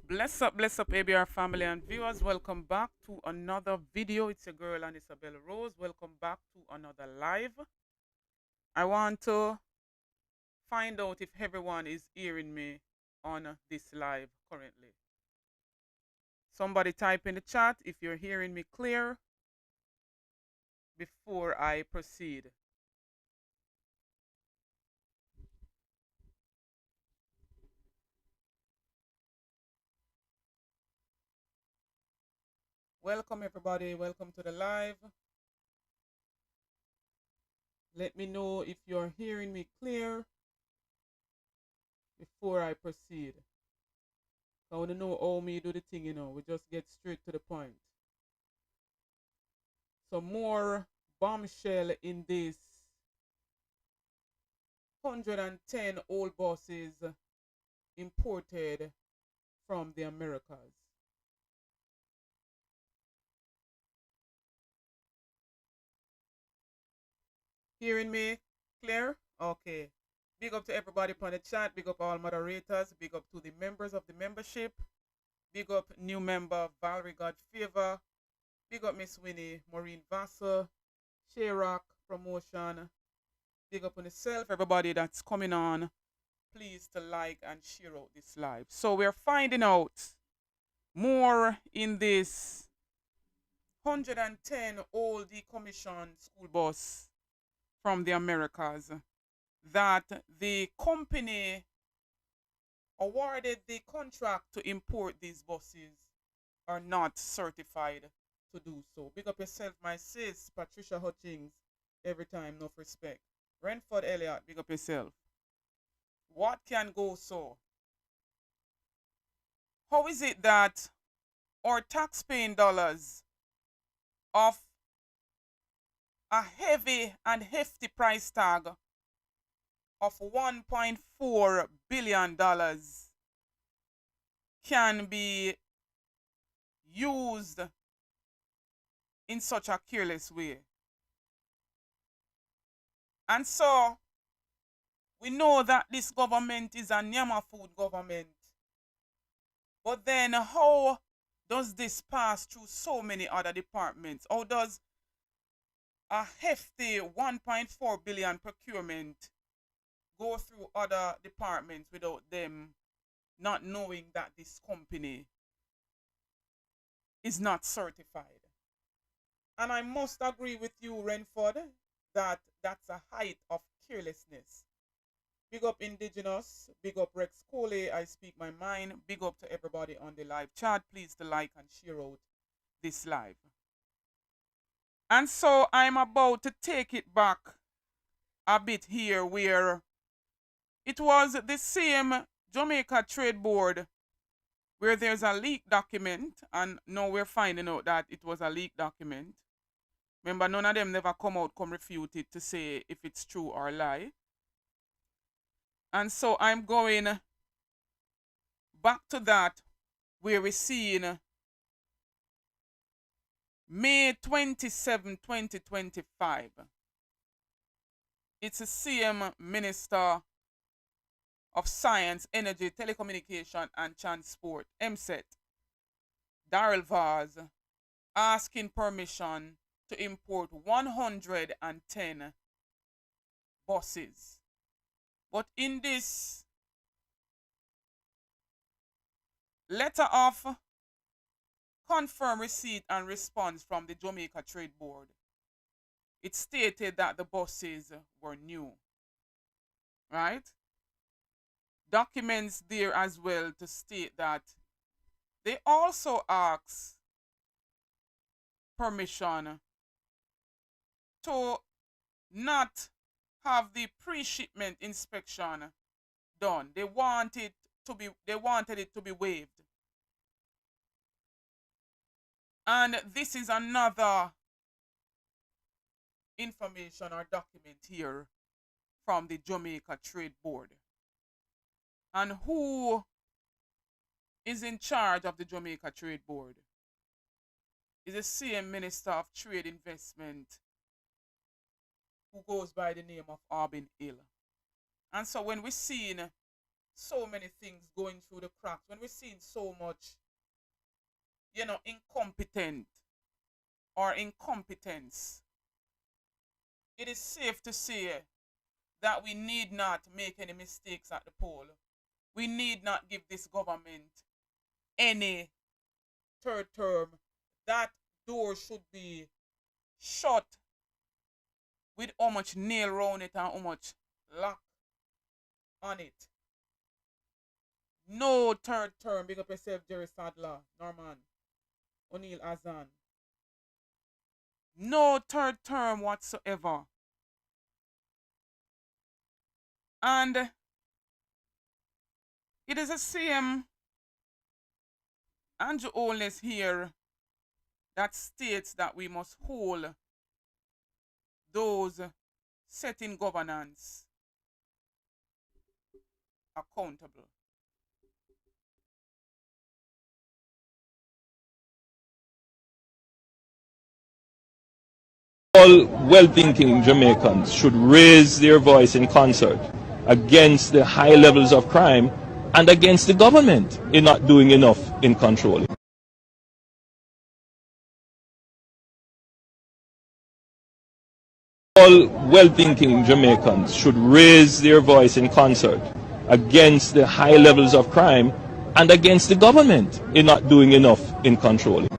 Bless up, ABR family and viewers. Welcome back to another video. It's your girl, and Isabella Rose. Welcome back to another live. I want to find out if everyone is hearing me on this live currently. Somebody type in the chat if you're hearing me clear before I proceed. Welcome, everybody. Welcome to the live. Let me know if you're hearing me clear before I proceed. I want to know how me do the thing, we just get straight to the point. So more bombshell in this 110 old buses imported from the Americas. Hearing me clear? Okay. Big up to everybody on the chat. Big up all moderators. Big up to the members of the membership. Big up new member Valerie Godfavor. Big up Miss Winnie, Maureen Vassar, Shayrock Promotion. Big up on yourself, everybody that's coming on. Please to like and share out this live. So we're finding out more in this 110 old decommissioned school bus from the Americas that the company awarded the contract to import these buses are not certified to do so. Big up yourself, my sis, Patricia Hutchings, every time, enough respect. Renford Elliott, big up yourself. What can go so? How is it that our tax-paying dollars of a heavy and hefty price tag of $1.4 billion can be used in such a careless way? And so we know that this government is a Nyama food government. But then how does this pass through so many other departments? How does a hefty 1.4 billion procurement go through other departments without them not knowing that this company is not certified? And I must agree with you, Renford, that that's a height of carelessness. Big up Indigenous, big up Rex Coley, I speak my mind. Big up to everybody on the live chat. Please to like and share out this live. And so I'm about to take it back a bit here where it was the same Jamaica Trade Board where there's a leaked document, and now we're finding out that it was a leaked document. Remember, none of them never come refute it to say if it's true or lie. And so I'm going back to that where we're seeing May 27, 2025. It's the same Minister of Science, Energy, Telecommunication and Transport, MSET, Darrell Vaz, asking permission to import 110 buses. But in this letter of confirmed receipt and response from the Jamaica Trade Board, it stated that the buses were new, right? Documents there as well to state that they also asked permission to not have the pre-shipment inspection done. They wanted it to be waived. And this is another information or document here from the Jamaica Trade Board. And who is in charge of the Jamaica Trade Board? Is the same Minister of Trade Investment who goes by the name of Albin Hill. And so when we're seeing so many things going through the cracks, when we're seeing so much, incompetent or incompetence, it is safe to say that we need not make any mistakes at the poll. We need not give this government any third term. That door should be shut with how much nail round it and how much lock on it. No third term. Big up yourself, Jerry Sadler, Norman, O'Neill Azan. No third term whatsoever. And it is the same Andrew Holness here that states that we must hold those setting governance accountable. All well-thinking Jamaicans should raise their voice in concert against the high levels of crime and against the government in not doing enough in controlling. All well-thinking Jamaicans should raise their voice in concert against the high levels of crime and against the government in not doing enough in controlling.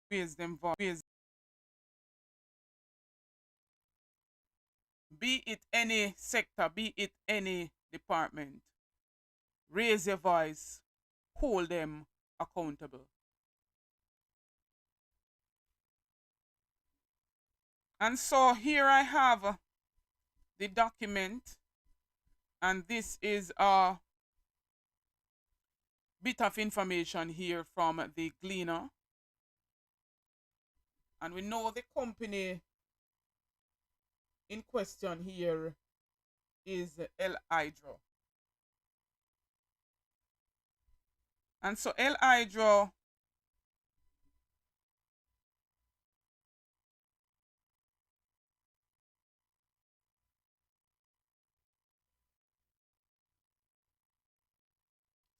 Raise them voice. Be it any sector, be it any department, raise your voice, hold them accountable. And so here I have the document, and this is a bit of information here from the Gleaner. And we know the company in question here is El Hydro. And so El Hydro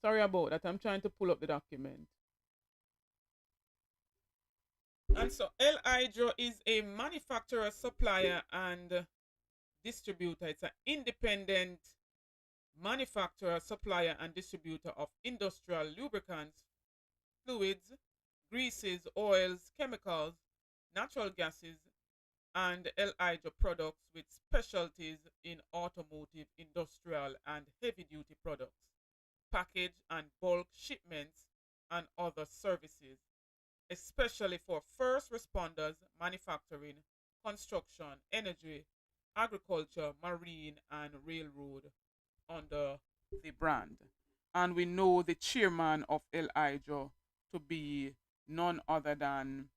sorry about that, I'm trying to pull up the document. And so El Hydro is a manufacturer, supplier, and distributor. It's an independent manufacturer, supplier, and distributor of industrial lubricants, fluids, greases, oils, chemicals, natural gases, and El Hydro products with specialties in automotive, industrial, and heavy-duty products, package and bulk shipments, and other services, especially for first responders, manufacturing, construction, energy, agriculture, marine, and railroad under the brand. And we know the chairman of El Hydro to be none other than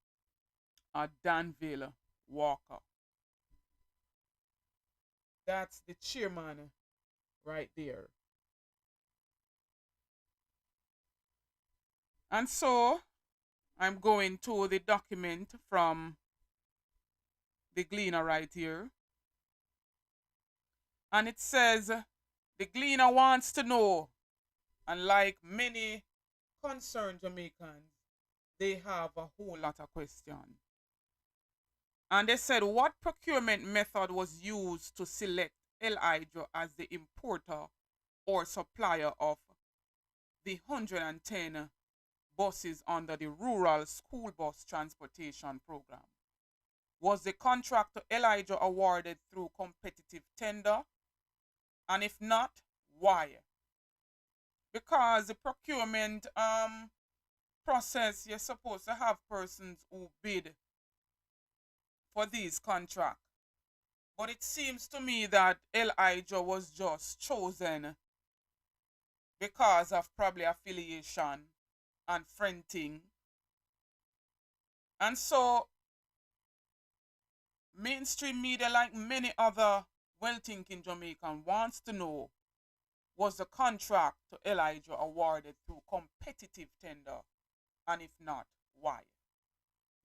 Danville Walker. That's the chairman right there. And so I'm going to the document from the Gleaner right here. And it says, the Gleaner wants to know, and like many concerned Jamaicans, they have a whole lot of questions. And they said, what procurement method was used to select El Hydro as the importer or supplier of the 110 buses under the Rural School Bus Transportation Program? Was the contract to El Hydro awarded through competitive tender? And if not, why? Because the procurement process, you're supposed to have persons who bid for these contracts. But it seems to me that El Hydro was just chosen because of probably affiliation and friending. And so mainstream media, like many other well-thinking Jamaican, wants to know, was the contract to El Hydro awarded through competitive tender? And if not, why?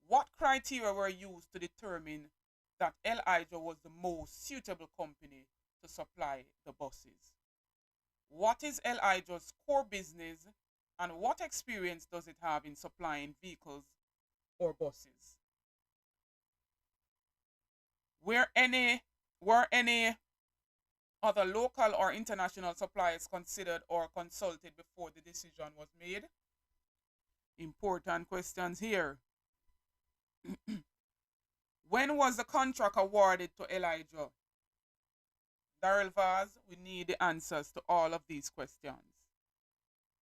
What criteria were used to determine that Elijah was the most suitable company to supply the buses? What is Elijah's core business, and what experience does it have in supplying vehicles or buses? Were any other local or international suppliers considered or consulted before the decision was made? Important questions here. When was the contract awarded to Elijah? Daryl Vaz, we need the answers to all of these questions.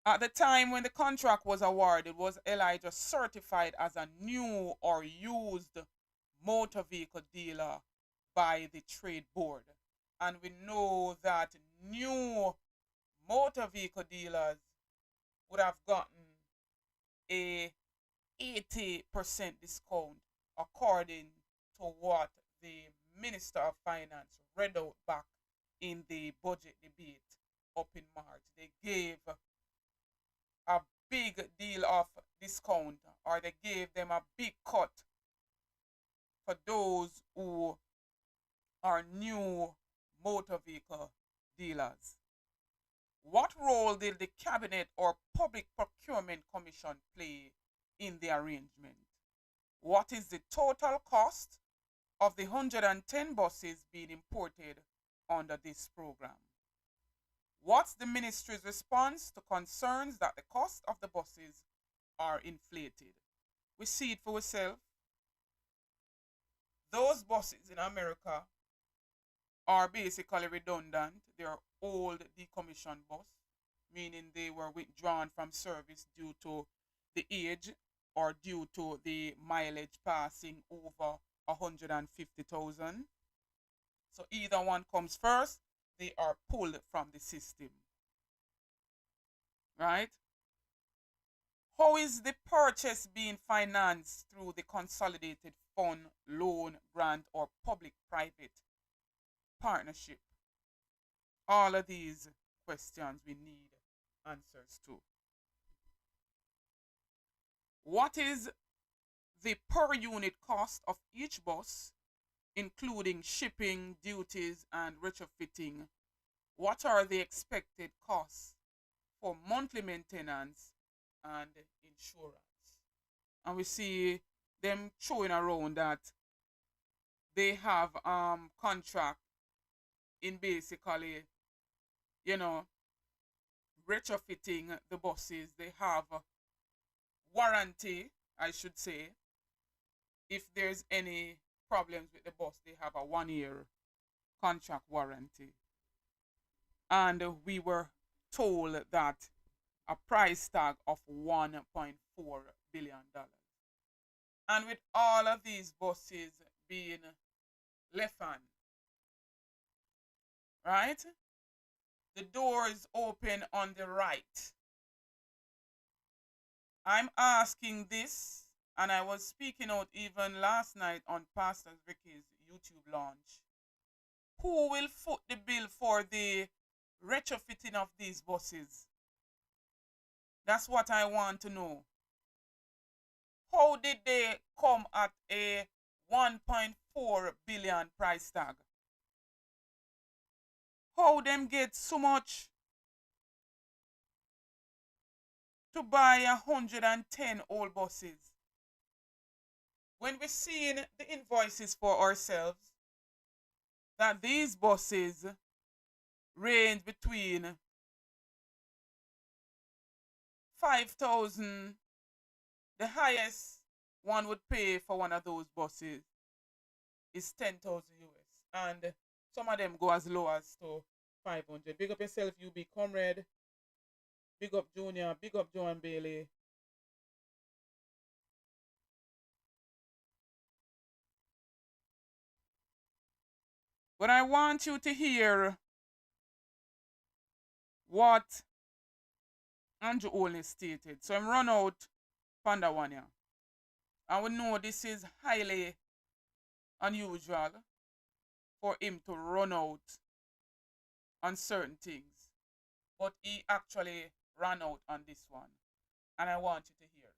At the time when the contract was awarded, was Elijah certified as a new or used motor vehicle dealer by the trade board? And we know that new motor vehicle dealers would have gotten a 80% discount according to what the Minister of Finance read out back in the budget debate up in March. They gave a big deal of discount, or they gave them a big cut for those who are new motor vehicle dealers. What role did the Cabinet or Public Procurement Commission play in the arrangement? What is the total cost of the 110 buses being imported under this program? What's the ministry's response to concerns that the cost of the buses are inflated? We see it for ourselves. Those buses in America are basically redundant. They are old decommissioned bus, meaning they were withdrawn from service due to the age or due to the mileage passing over 150,000. So either one comes first, they are pulled from the system. Right? How is the purchase being financed? Through the consolidated fund, loan, grant, or public-private partnership? All of these questions we need answers to. What is the per unit cost of each bus, including shipping, duties, and retrofitting? What are the expected costs for monthly maintenance and insurance? And we see them showing around that they have contract in basically, retrofitting the buses. They have warranty, I should say. If there's any problems with the bus, they have a 1-year contract warranty. And we were told that a price tag of $1.4 billion. And with all of these buses being left on, right? The door is open on the right. I'm asking this, and I was speaking out even last night on Pastor Ricky's YouTube launch. Who will foot the bill for the retrofitting of these buses? That's what I want to know. How did they come at a 1.4 billion price tag? How them get so much to buy 110 old buses? When we're seeing the invoices for ourselves, that these buses range between 5,000, the highest one would pay for one of those buses is 10,000 US. And some of them go as low as to 500. Big up yourself, UB Comrade. Big up Junior. Big up Joan Bailey. But I want you to hear what Andrew Olney stated. So I'm run out Panda one here. And we know this is highly unusual for him to run out on certain things. But he actually ran out on this one. And I want you to hear.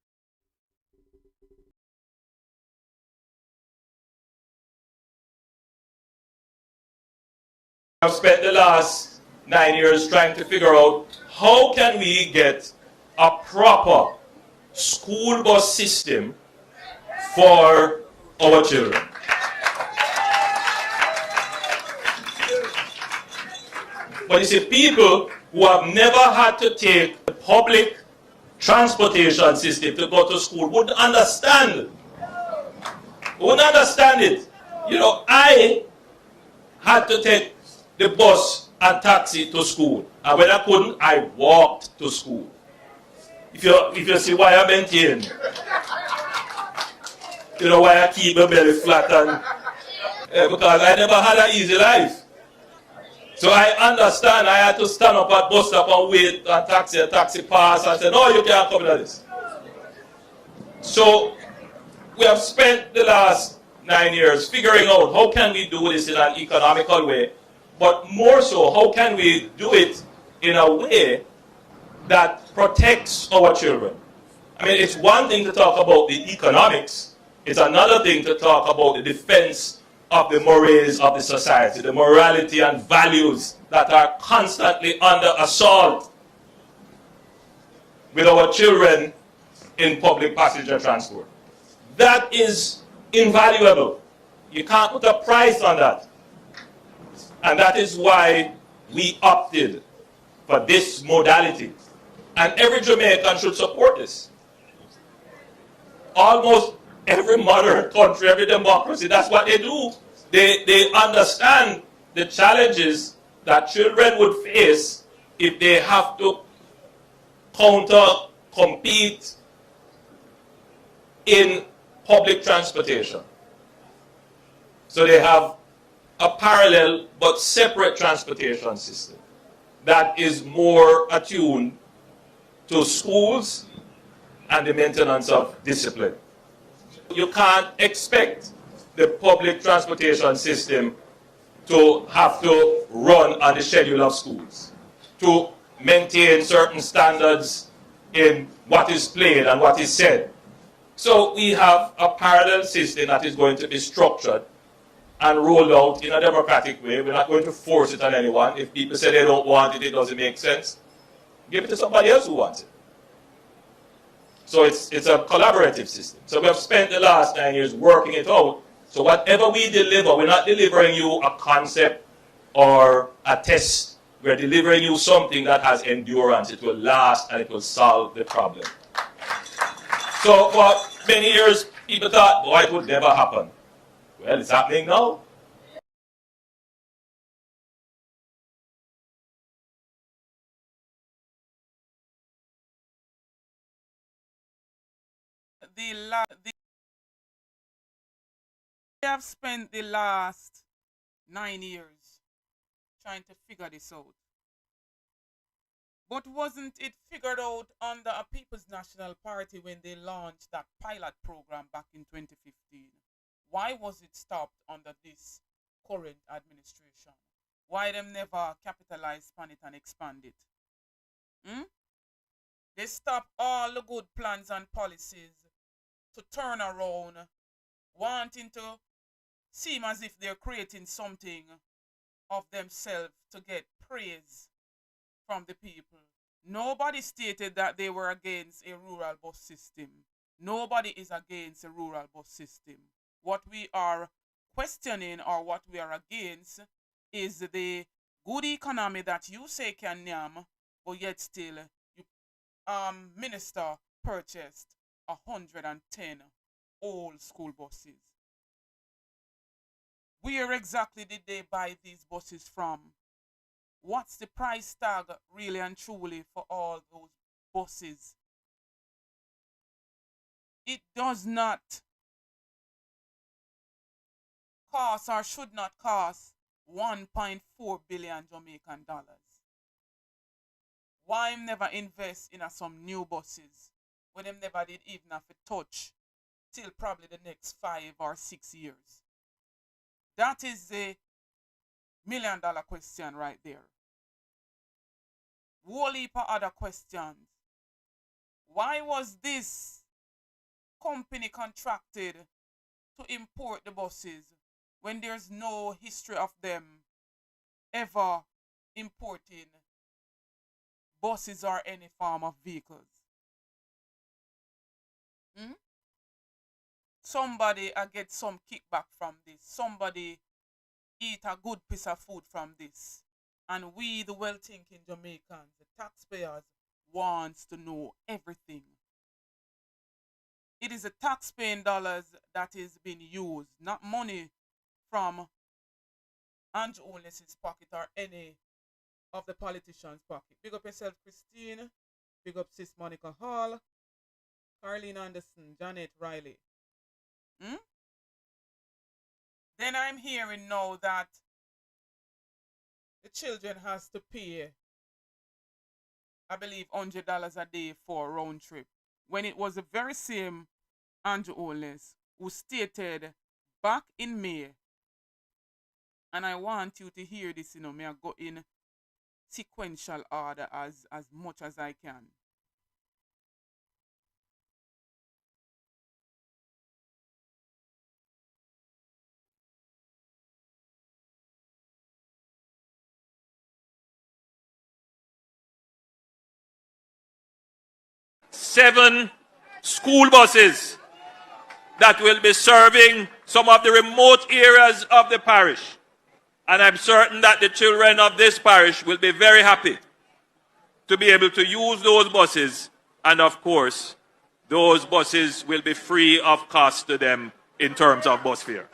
I've spent the last 9 years trying to figure out how can we get a proper school bus system for our children. But you see, people who have never had to take the public transportation system to go to school wouldn't understand. Wouldn't understand it. You know, I had to take the bus and taxi to school. And when I couldn't, I walked to school. If you see why I maintain, you know why I keep my belly flat and because I never had an easy life. So I understand I had to stand up at bus stop and wait and taxi pass and say, no, you can't come to this. So we have spent the last 9 years figuring out how can we do this in an economical way, but more so, how can we do it in a way that protects our children. I mean, it's one thing to talk about the economics, it's another thing to talk about the defense of the mores of the society, the morality and values that are constantly under assault with our children in public passenger transport. That is invaluable. You can't put a price on that. And that is why we opted for this modality. And every Jamaican should support this. Almost every modern country, every democracy, that's what they do. They understand the challenges that children would face if they have to compete in public transportation. So they have a parallel but separate transportation system that is more attuned to schools and the maintenance of discipline. You can't expect the public transportation system to have to run on the schedule of schools, to maintain certain standards in what is played and what is said. So we have a parallel system that is going to be structured and rolled out in a democratic way. We're not going to force it on anyone. If people say they don't want it, it doesn't make sense, give it to somebody else who wants it. So it's a collaborative system. So we have spent the last 9 years working it out. So whatever we deliver, we're not delivering you a concept or a test. We're delivering you something that has endurance. It will last and it will solve the problem. So for many years, people thought, boy, it would never happen. Well, it's happening now. We have spent the last 9 years trying to figure this out. But wasn't it figured out under a People's National Party when they launched that pilot program back in 2015? Why was it stopped under this current administration? Why them never capitalized on it and expand it? They stopped all the good plans and policies to turn around, wanting to seem as if they're creating something of themselves to get praise from the people. Nobody stated that they were against a rural bus system. Nobody is against a rural bus system. What we are questioning or what we are against is the good economy that you say can yam, but yet still you minister purchased 110 old school buses. Where exactly did they buy these buses from? What's the price tag really and truly for all those buses? It does not cost or should not cost 1.4 billion Jamaican dollars. Why never invest in some new buses when them never did even have to touch till probably the next 5 or 6 years? That is the $1 million question right there. Whole heap of other questions. Why was this company contracted to import the buses when there's no history of them ever importing buses or any form of vehicles. Hmm? Somebody get some kickback from this. Somebody eat a good piece of food from this. And we, the well-thinking Jamaicans, the taxpayers, wants to know everything. It is the taxpaying dollars that is being used, not money from Andrew Holness's pocket or any of the politicians' pocket. Big up yourself, Christine. Big up Sis Monica Hall, Carlene Anderson, Janet Riley. Then I'm hearing now that the children has to pay, I believe, $100 a day for a round trip. When it was the very same Andrew Holness who stated back in May, and I want you to hear this, may I go in sequential order as much as I can. Seven school buses that will be serving some of the remote areas of the parish. And I'm certain that the children of this parish will be very happy to be able to use those buses. And of course, those buses will be free of cost to them in terms of bus fare.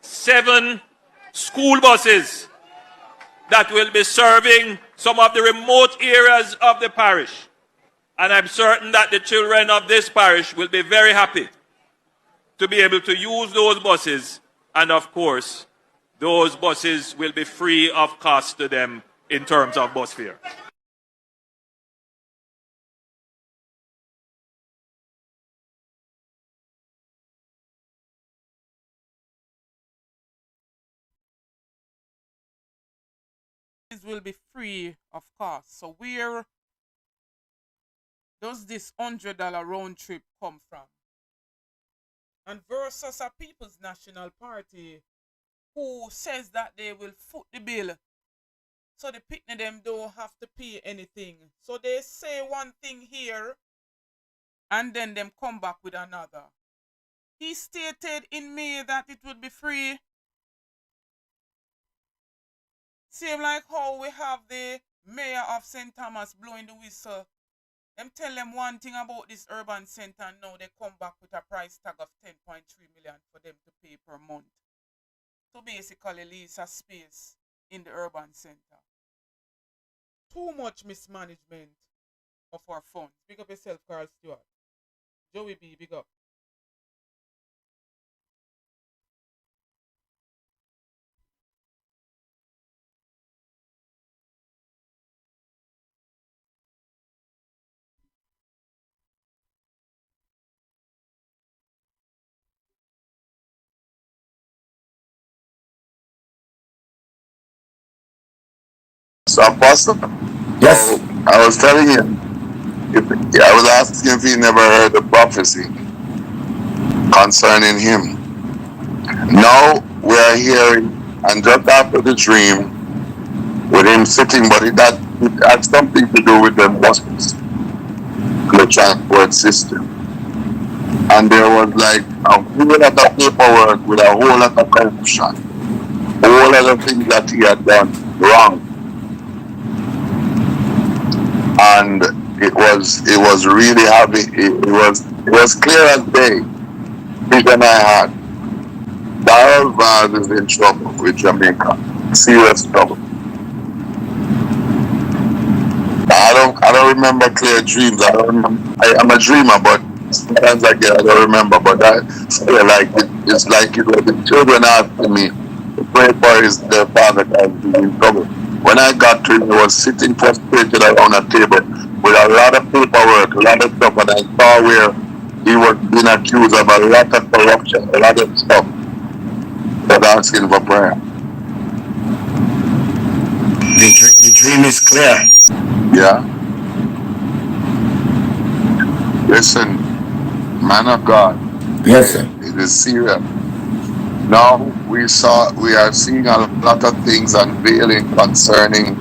Seven school buses that will be serving some of the remote areas of the parish. And I'm certain that the children of this parish will be very happy to be able to use those buses. And of course, those buses will be free of cost to them in terms of bus fare. Will be free of cost. So where does this $100 round trip come from? And versus a People's National Party who says that they will foot the bill, so the picnic them don't have to pay anything. So they say one thing here and then them come back with another. He stated in May that it would be free. Same like how we have the mayor of St. Thomas blowing the whistle. Them tell them one thing about this urban center, and now they come back with a price tag of 10.3 million for them to pay per month. To basically lease a space in the urban center. Too much mismanagement of our funds. Big up yourself, Carl Stewart. Joey B, big up. So, Apostle, Yes. so I was telling him, I was asking if he never heard the prophecy concerning him. Now we are hearing, and just after the dream, with him sitting, but it had something to do with the buses, the transport system. And there was like a whole lot of paperwork with a whole lot of corruption, a whole lot of things that he had done wrong. And it was really heavy. It was clear as day. Vision I had. Darrell Vaz is in trouble with Jamaica. Serious trouble. I don't remember clear dreams. I'm a dreamer, but sometimes I don't remember. But I feel like it's like it was the children asking me to pray for their father because he's in trouble. When I got to him, he was sitting frustrated around a table with a lot of paperwork, a lot of stuff, and I saw where he was being accused of a lot of corruption, a lot of stuff. But asking for prayer. The dream is clear. Yeah. Listen, man of God, Yes, sir. It is serious. Now we are seeing a lot of things unveiling concerning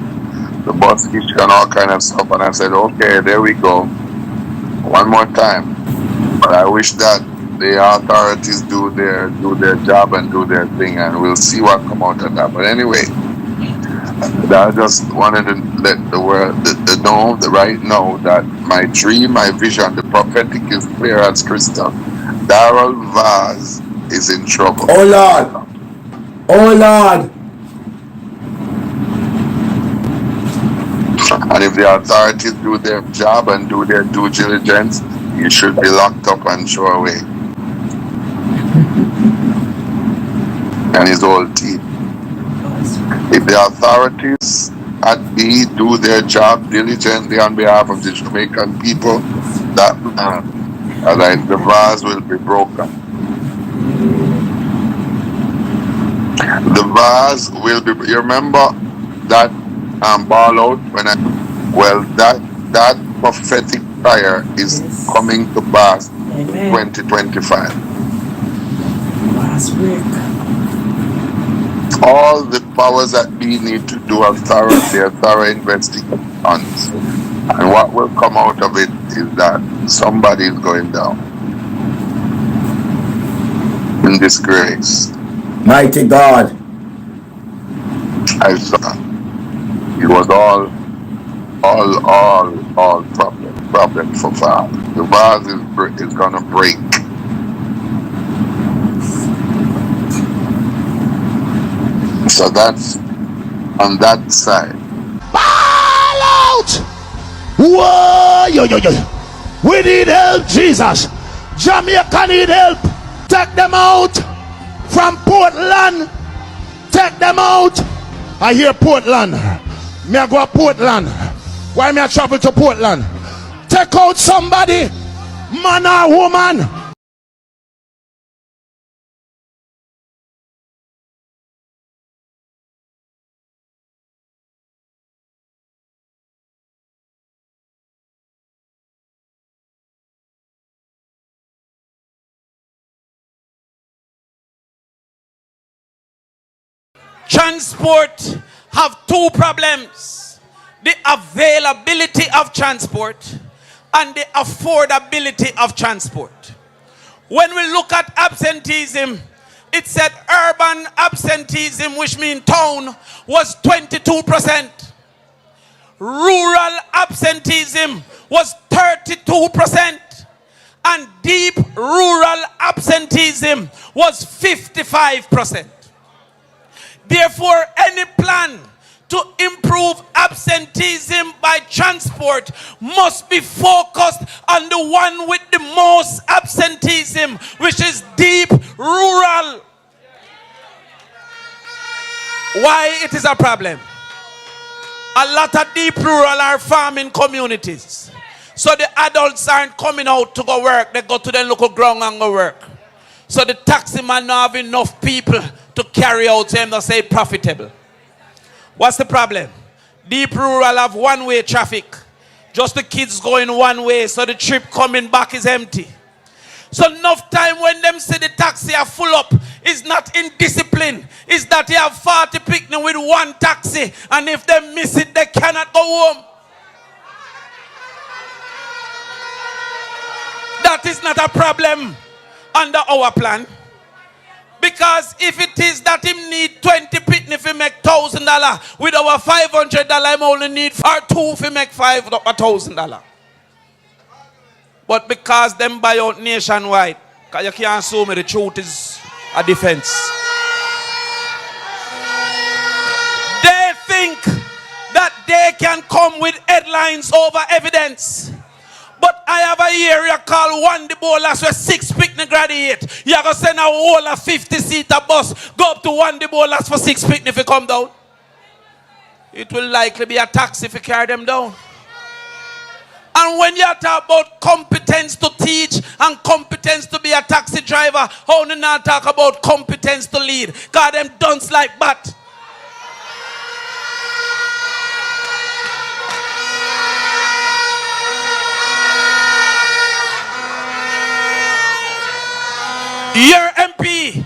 the bus issue and all kind of stuff. And I said, okay, there we go. One more time. But I wish that the authorities do their job and do their thing, and we'll see what come out of that. But anyway, I just wanted to let the world know right now that my dream, my vision, the prophetic is clear as crystal. Darrell Vaz is in trouble. Oh Lord. Oh Lord. And if the authorities do their job and do their due diligence, he should be locked up and thrown away. And his whole team. If the authorities at B do their job diligently on behalf of the Jamaican people, that man, the vase will be broken. The vase will be. You remember that ball out when that prophetic prayer is coming to pass in 2025. Last week. All the powers that we need to do a thorough investigations. And what will come out of it is that somebody is going down in disgrace. Mighty God. I saw it was all problem for Val. The vase is gonna break. So that's on that side. Ball out! Whoa, yo. We need help, Jesus. Jamaica need help. Take them out from Portland. Take them out. I hear Portland. Me I go to Portland. Why me I travel to Portland? Take out somebody, man or woman. Transport have two problems: the availability of transport and the affordability of transport. When we look at absenteeism, it said urban absenteeism, which means town, was 22%. Rural absenteeism was 32%. And deep rural absenteeism was 55%. Therefore, any plan to improve absenteeism by transport must be focused on the one with the most absenteeism, which is deep rural. Why it is a problem? A lot of deep rural are farming communities. So the adults aren't coming out to go work. They go to the local ground and go work. So the taxi man don't have enough people to carry out him to say profitable. What's the problem? Deep rural have one-way traffic. Just the kids going one way, so the trip coming back is empty. So enough time when them say the taxi are full up is not indiscipline. It's that they have 40 picnic with one taxi, and if they miss it, they cannot go home. That is not a problem under our plan. Because if it is that him need 20 pitney if he make $1,000, with our $500 him only need for 2 if he make $1,000. But because them buy out nationwide, because you can't assume me the truth is a defense. They think that they can come with headlines over evidence. But I have a area called One the Bolas where 6 picnic graduate. You are going to send a whole 50-seater bus, go up to One the Bolas for 6 picnic if you come down. It will likely be a taxi if you carry them down. And when you talk about competence to teach and competence to be a taxi driver, how do you not talk about competence to lead? God, them dunce like bat. Your MP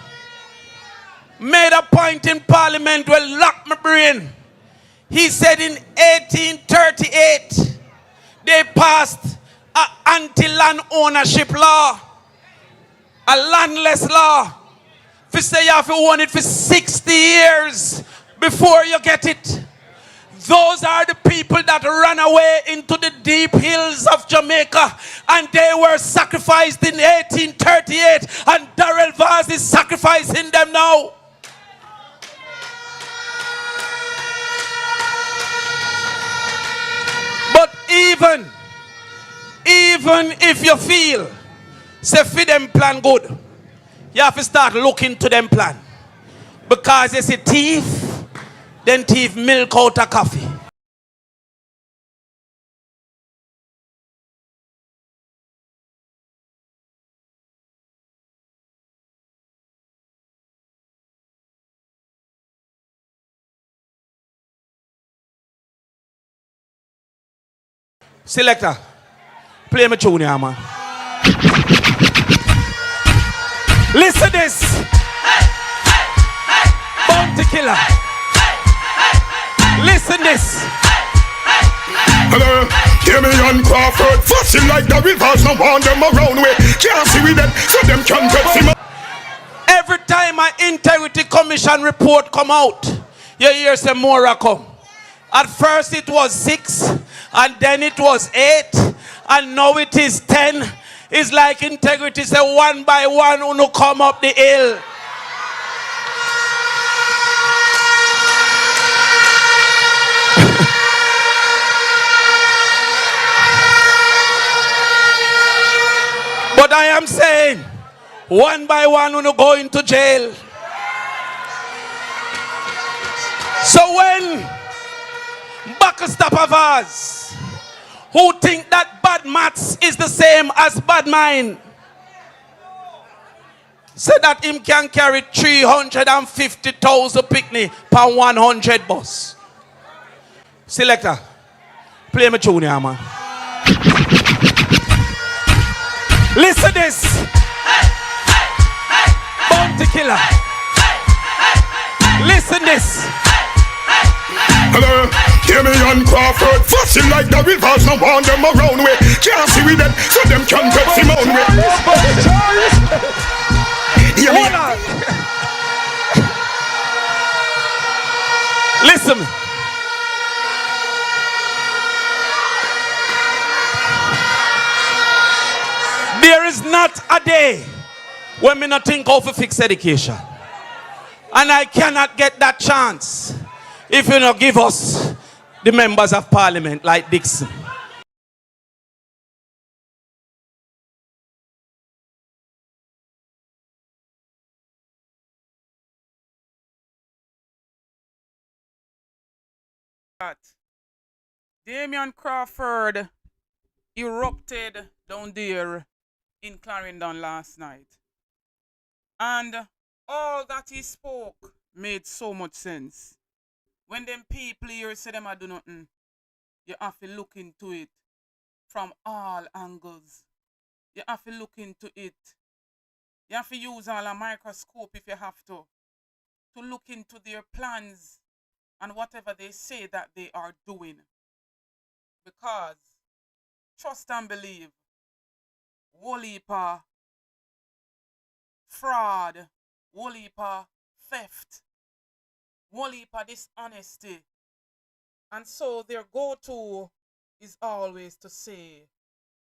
made a point in Parliament will lock my brain. He said in 1838 they passed an anti-land ownership law, a landless law. If you say you have to own it for 60 years before you get it. Those are the people that ran away into the deep hills of Jamaica, and they were sacrificed in 1838, and Darrell Vaz is sacrificing them now. But even if you feel say for them plan good, you have to start looking to them plan. Because you see thief, then thief milk out a coffee. Selector, play my tune here, man. Listen this. Bounty killer. Listen this. Hello, hear me on Crawford. Fussing like the rivers, no want them around way. Can't see with them, so them can get him. Every time an integrity commission report come out, you hear some more come. At first it was 6, and then it was 8, and now it is 10. It's like integrity say one by one who come up the hill. But I am saying, one by one who go into jail. So when Backstappers who think that bad maths is the same as bad mind say that him can carry 350,000 picnic per 100 bus. Selector, play my tune here, man. Listen this. Bounty killer. Listen this. Hello, hear me on Crawford. Fussing like the rivers, no want them around way. Can't see with them, so them can get him own way. Hear me. Listen. There is not a day when me not think of to fix education. And I cannot get that chance if you not give us the members of parliament like Dixon. Damian Crawford erupted down there in Clarendon last night. And all that he spoke made so much sense. When them people here say them I do nothing, you have to look into it from all angles. You have to look into it. You have to use all a microscope if you have to look into their plans and whatever they say that they are doing. Because trust and believe, whole heapa fraud, whole heapa theft, whole heapa dishonesty. And so their go-to is always to say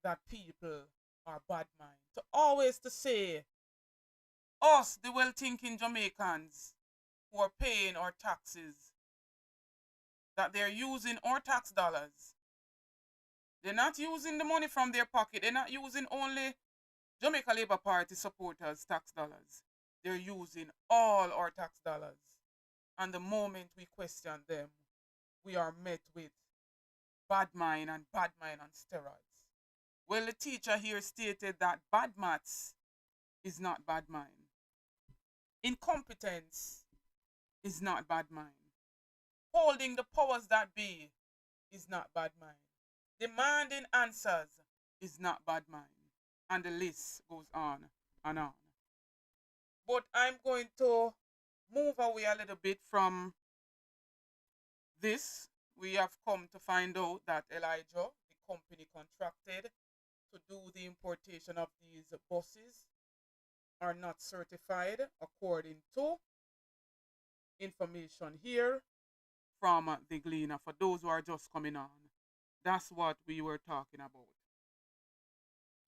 that people are bad mind. To always to say, us, the well-thinking Jamaicans who are paying our taxes, that they're using our tax dollars. They're not using the money from their pocket. They're not using only Jamaica Labour Party supporters' tax dollars. They're using all our tax dollars. And the moment we question them, we are met with bad mind on steroids. Well, the teacher here stated that bad maths is not bad mind. Incompetence is not bad mind. Holding the powers that be is not bad mind. Demanding answers is not bad mind. And the list goes on and on. But I'm going to move away a little bit from this. We have come to find out that Elijah, the company contracted to do the importation of these buses, are not certified according to information here from the Gleaner. For those who are just coming on, that's what we were talking about.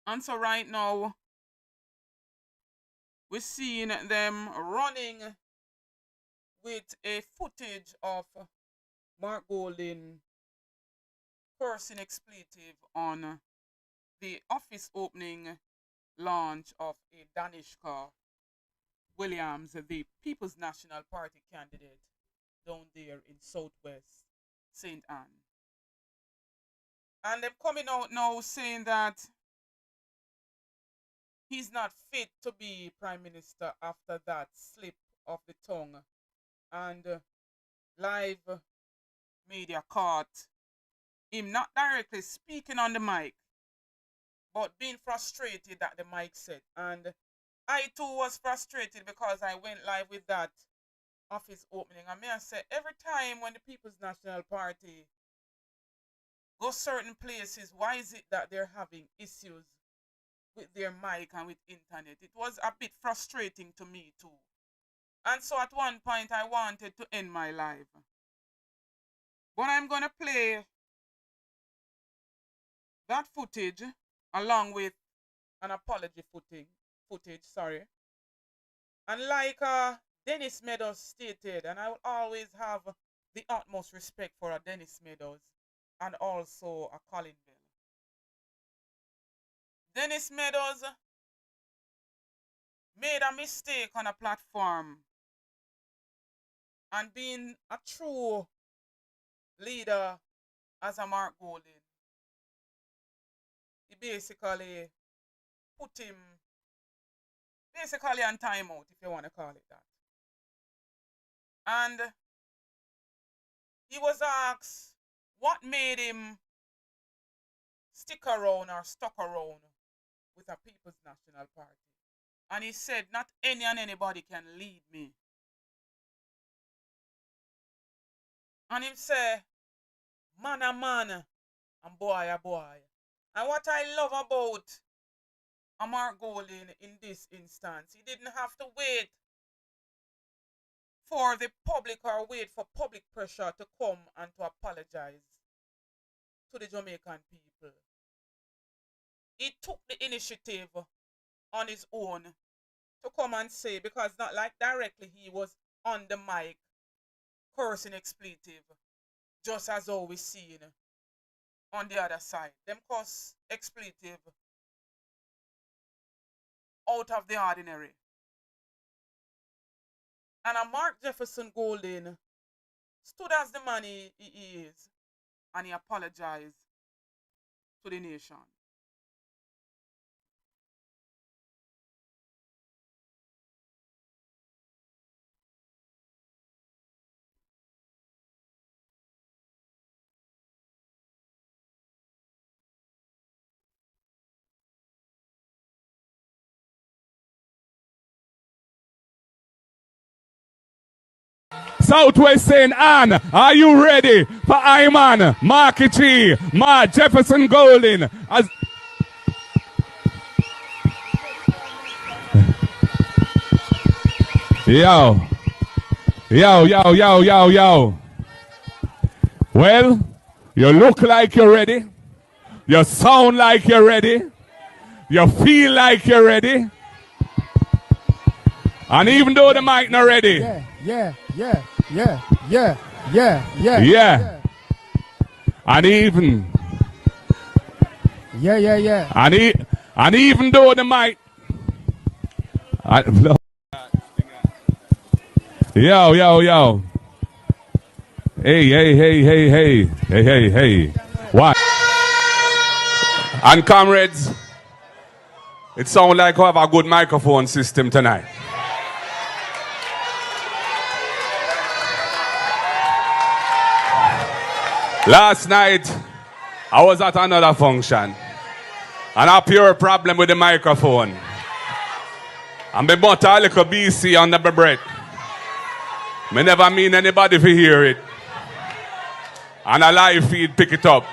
And so right now, we're seeing them running with a footage of Mark Golding cursing expletive on the office opening launch of a Danishka Williams, the People's National Party candidate down there in Southwest St. Anne. And they're coming out now saying that he's not fit to be Prime Minister after that slip of the tongue. And live media caught him not directly speaking on the mic, but being frustrated at the mic set. And I too was frustrated because I went live with that office opening. And may I say, every time when the People's National Party go certain places, why is it that they're having issues with their mic and with internet? It was a bit frustrating to me too. And so at one point I wanted to end my live. But I'm going to play that footage along with an apology footage, sorry. And like Dennis Meadows stated, and I will always have the utmost respect for a Dennis Meadows and also a Colin Bell. Dennis Meadows made a mistake on a platform, and being a true leader as a Mark Golding, he basically put him on timeout, if you want to call it that. And he was asked what made him stick around or stuck around with a People's National Party. And he said, not any and anybody can lead me. And him say, man a man, and boy a boy. And what I love about Mark Golding in this instance, he didn't have to wait for the public or wait for public pressure to come and to apologize to the Jamaican people. He took the initiative on his own to come and say, because not like directly he was on the mic cursing expletive, just as always seen on the other side. Them curse expletive out of the ordinary. And a Mark Jefferson Golding stood as the man he is, and he apologized to the nation. Southwest St. Anne, are you ready for Iman, Marky G, Mark Jefferson Golding? Yo. Well, you look like you're ready. You sound like you're ready. You feel like you're ready. And even though the mic not ready. Yeah. And even. Yeah. And even though the mic. Yo. Hey. Why? And comrades, it sounds like we have a good microphone system tonight. Last night, I was at another function, and a pure problem with the microphone. And me butter a little BC under my breath. Me never mean anybody to hear it. And a live feed pick it up.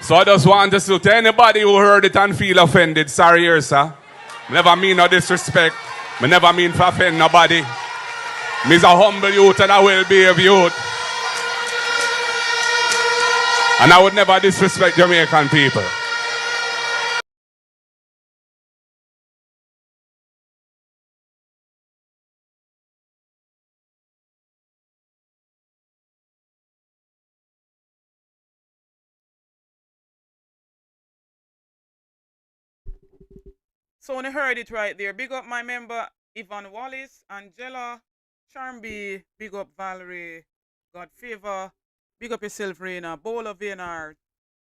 So I just want to say to anybody who heard it and feel offended, sorry here, sir. Never mean no disrespect. Me never mean to offend nobody. Me's a humble youth and a well-behaved youth. And I would never disrespect Jamaican people. So when I heard it right there, big up my member Yvonne Wallace, Angela, Charmby, big up Valerie, God Favor, big up yourself, Raina, Bowler Vaynard,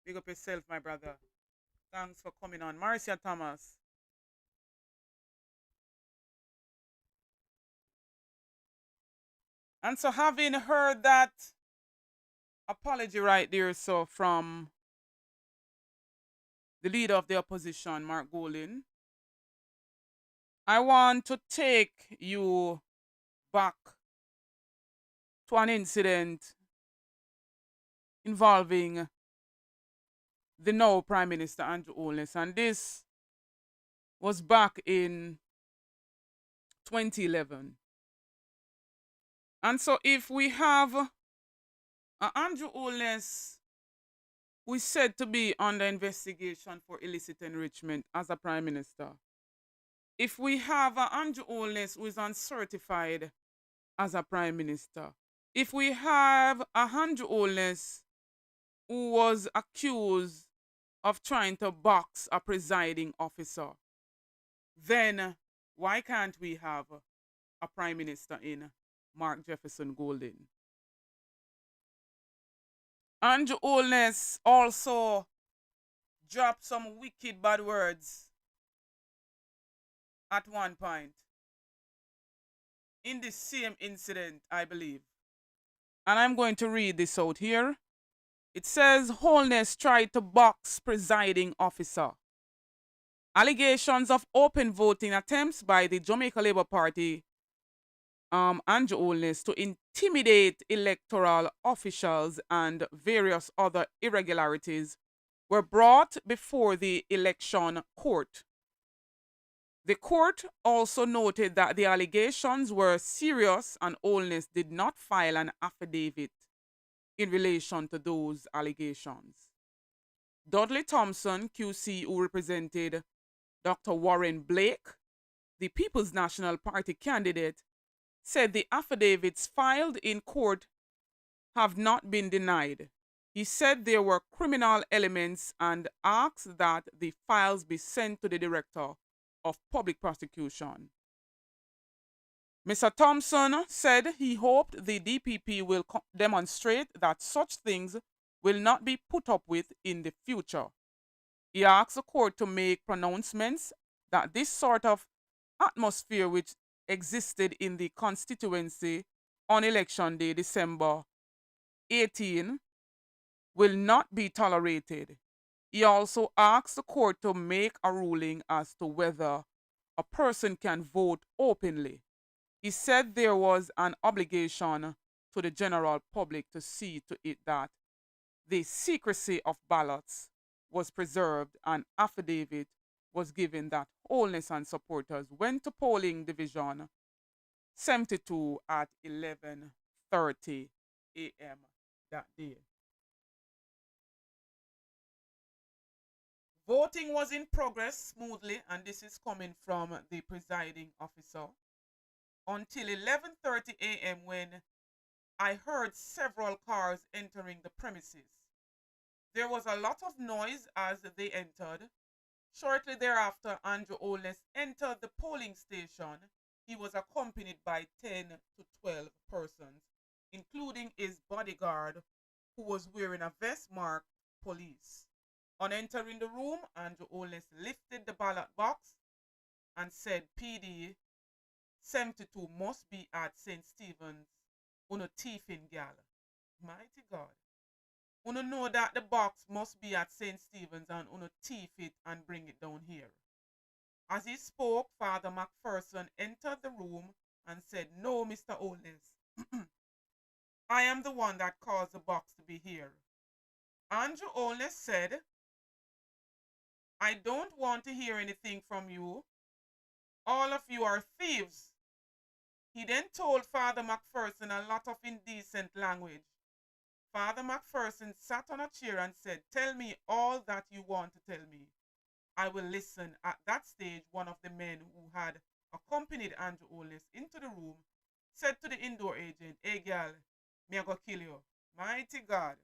big up yourself, my brother. Thanks for coming on. Marcia Thomas. And so having heard that apology right there, so from the leader of the opposition, Mark Golding, I want to take you back to an incident involving the now Prime Minister Andrew Holness, and this was back in 2011. And so if we have Andrew Holness, who is said to be under investigation for illicit enrichment as a Prime Minister, if we have Andrew Holness, who is uncertified as a Prime Minister, if we have Andrew Holness, who was accused of trying to box a presiding officer, then why can't we have a Prime Minister in Mark Jefferson Golding? Andrew Holness also dropped some wicked bad words at one point in the same incident, I believe. And I'm going to read this out here. It says, Holness tried to box presiding officer. Allegations of open voting attempts by the Jamaica Labour Party, Andrew Holness, to intimidate electoral officials and various other irregularities were brought before the election court. The court also noted that the allegations were serious and Holness did not file an affidavit in relation to those allegations. Dudley Thompson, QC, who represented Dr. Warren Blake, the People's National Party candidate, said the affidavits filed in court have not been denied. He said there were criminal elements and asked that the files be sent to the Director of Public Prosecution. Mr. Thompson said he hoped the DPP will demonstrate that such things will not be put up with in the future. He asked the court to make pronouncements that this sort of atmosphere which existed in the constituency on election day, December 18, will not be tolerated. He also asked the court to make a ruling as to whether a person can vote openly. He said there was an obligation to the general public to see to it that the secrecy of ballots was preserved and affidavit was given that Holness and supporters went to polling division 72 at 11:30 a.m. that day. Voting was in progress smoothly, and this is coming from the presiding officer, until 11:30 a.m. when I heard several cars entering the premises. There was a lot of noise as they entered. Shortly thereafter, Andrew Holness entered the polling station. He was accompanied by 10 to 12 persons, including his bodyguard, who was wearing a vest marked police. On entering the room, Andrew Holness lifted the ballot box and said, PD 72 must be at St. Stephen's, uno thiefing gal. Mighty God. Uno know that the box must be at St. Stephen's and uno thief it and bring it down here. As he spoke, Father McPherson entered the room and said, "No, Mr. Holness, I am the one that caused the box to be here." Andrew Holness said, "I don't want to hear anything from you. All of you are thieves." He then told Father McPherson a lot of indecent language. Father McPherson sat on a chair and said, "Tell me all that you want to tell me. I will listen." At that stage, one of the men who had accompanied Andrew Holness into the room said to the indoor agent, "Hey, girl, me a go kill you." Mighty God.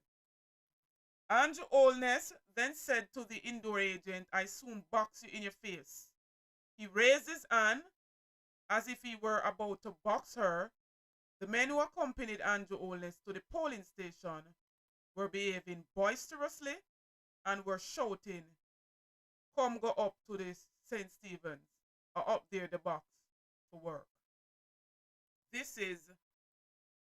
Andrew Holness then said to the indoor agent, "I soon box you in your face." He raised his hand as if he were about to box her. The men who accompanied Andrew Holness to the polling station were behaving boisterously and were shouting, "Come go up to the St. Stephen's or up there the box to work." This is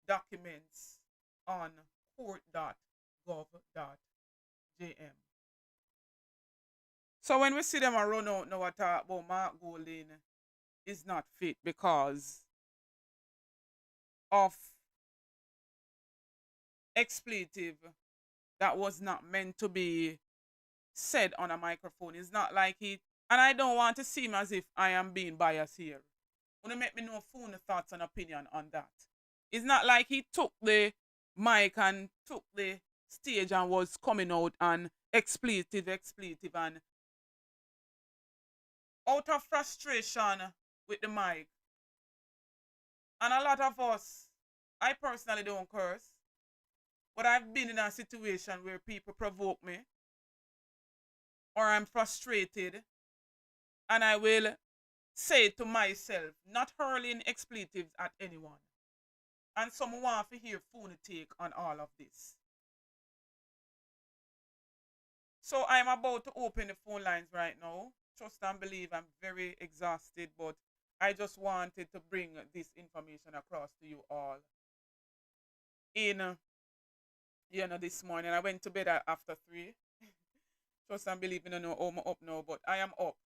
documents on court.gov.jm. So when we see them a run out now, I talk about Mark Golding is not fit because of expletive that was not meant to be said on a microphone. It's not like he, and I don't want to seem as if I am being biased here. Want to make me know phone thoughts and opinion on that. It's not like he took the mic and took the stage and was coming out and expletive and out of frustration with the mic. And a lot of us, I personally don't curse, but I've been in a situation where people provoke me or I'm frustrated and I will say to myself, not hurling expletives at anyone. And some want to hear phone take on all of this. So I'm about to open the phone lines right now. Trust and believe I'm very exhausted, but I just wanted to bring this information across to you all. This morning, I went to bed after 3. Trust and believe, I don't know how I'm up now, but I am up.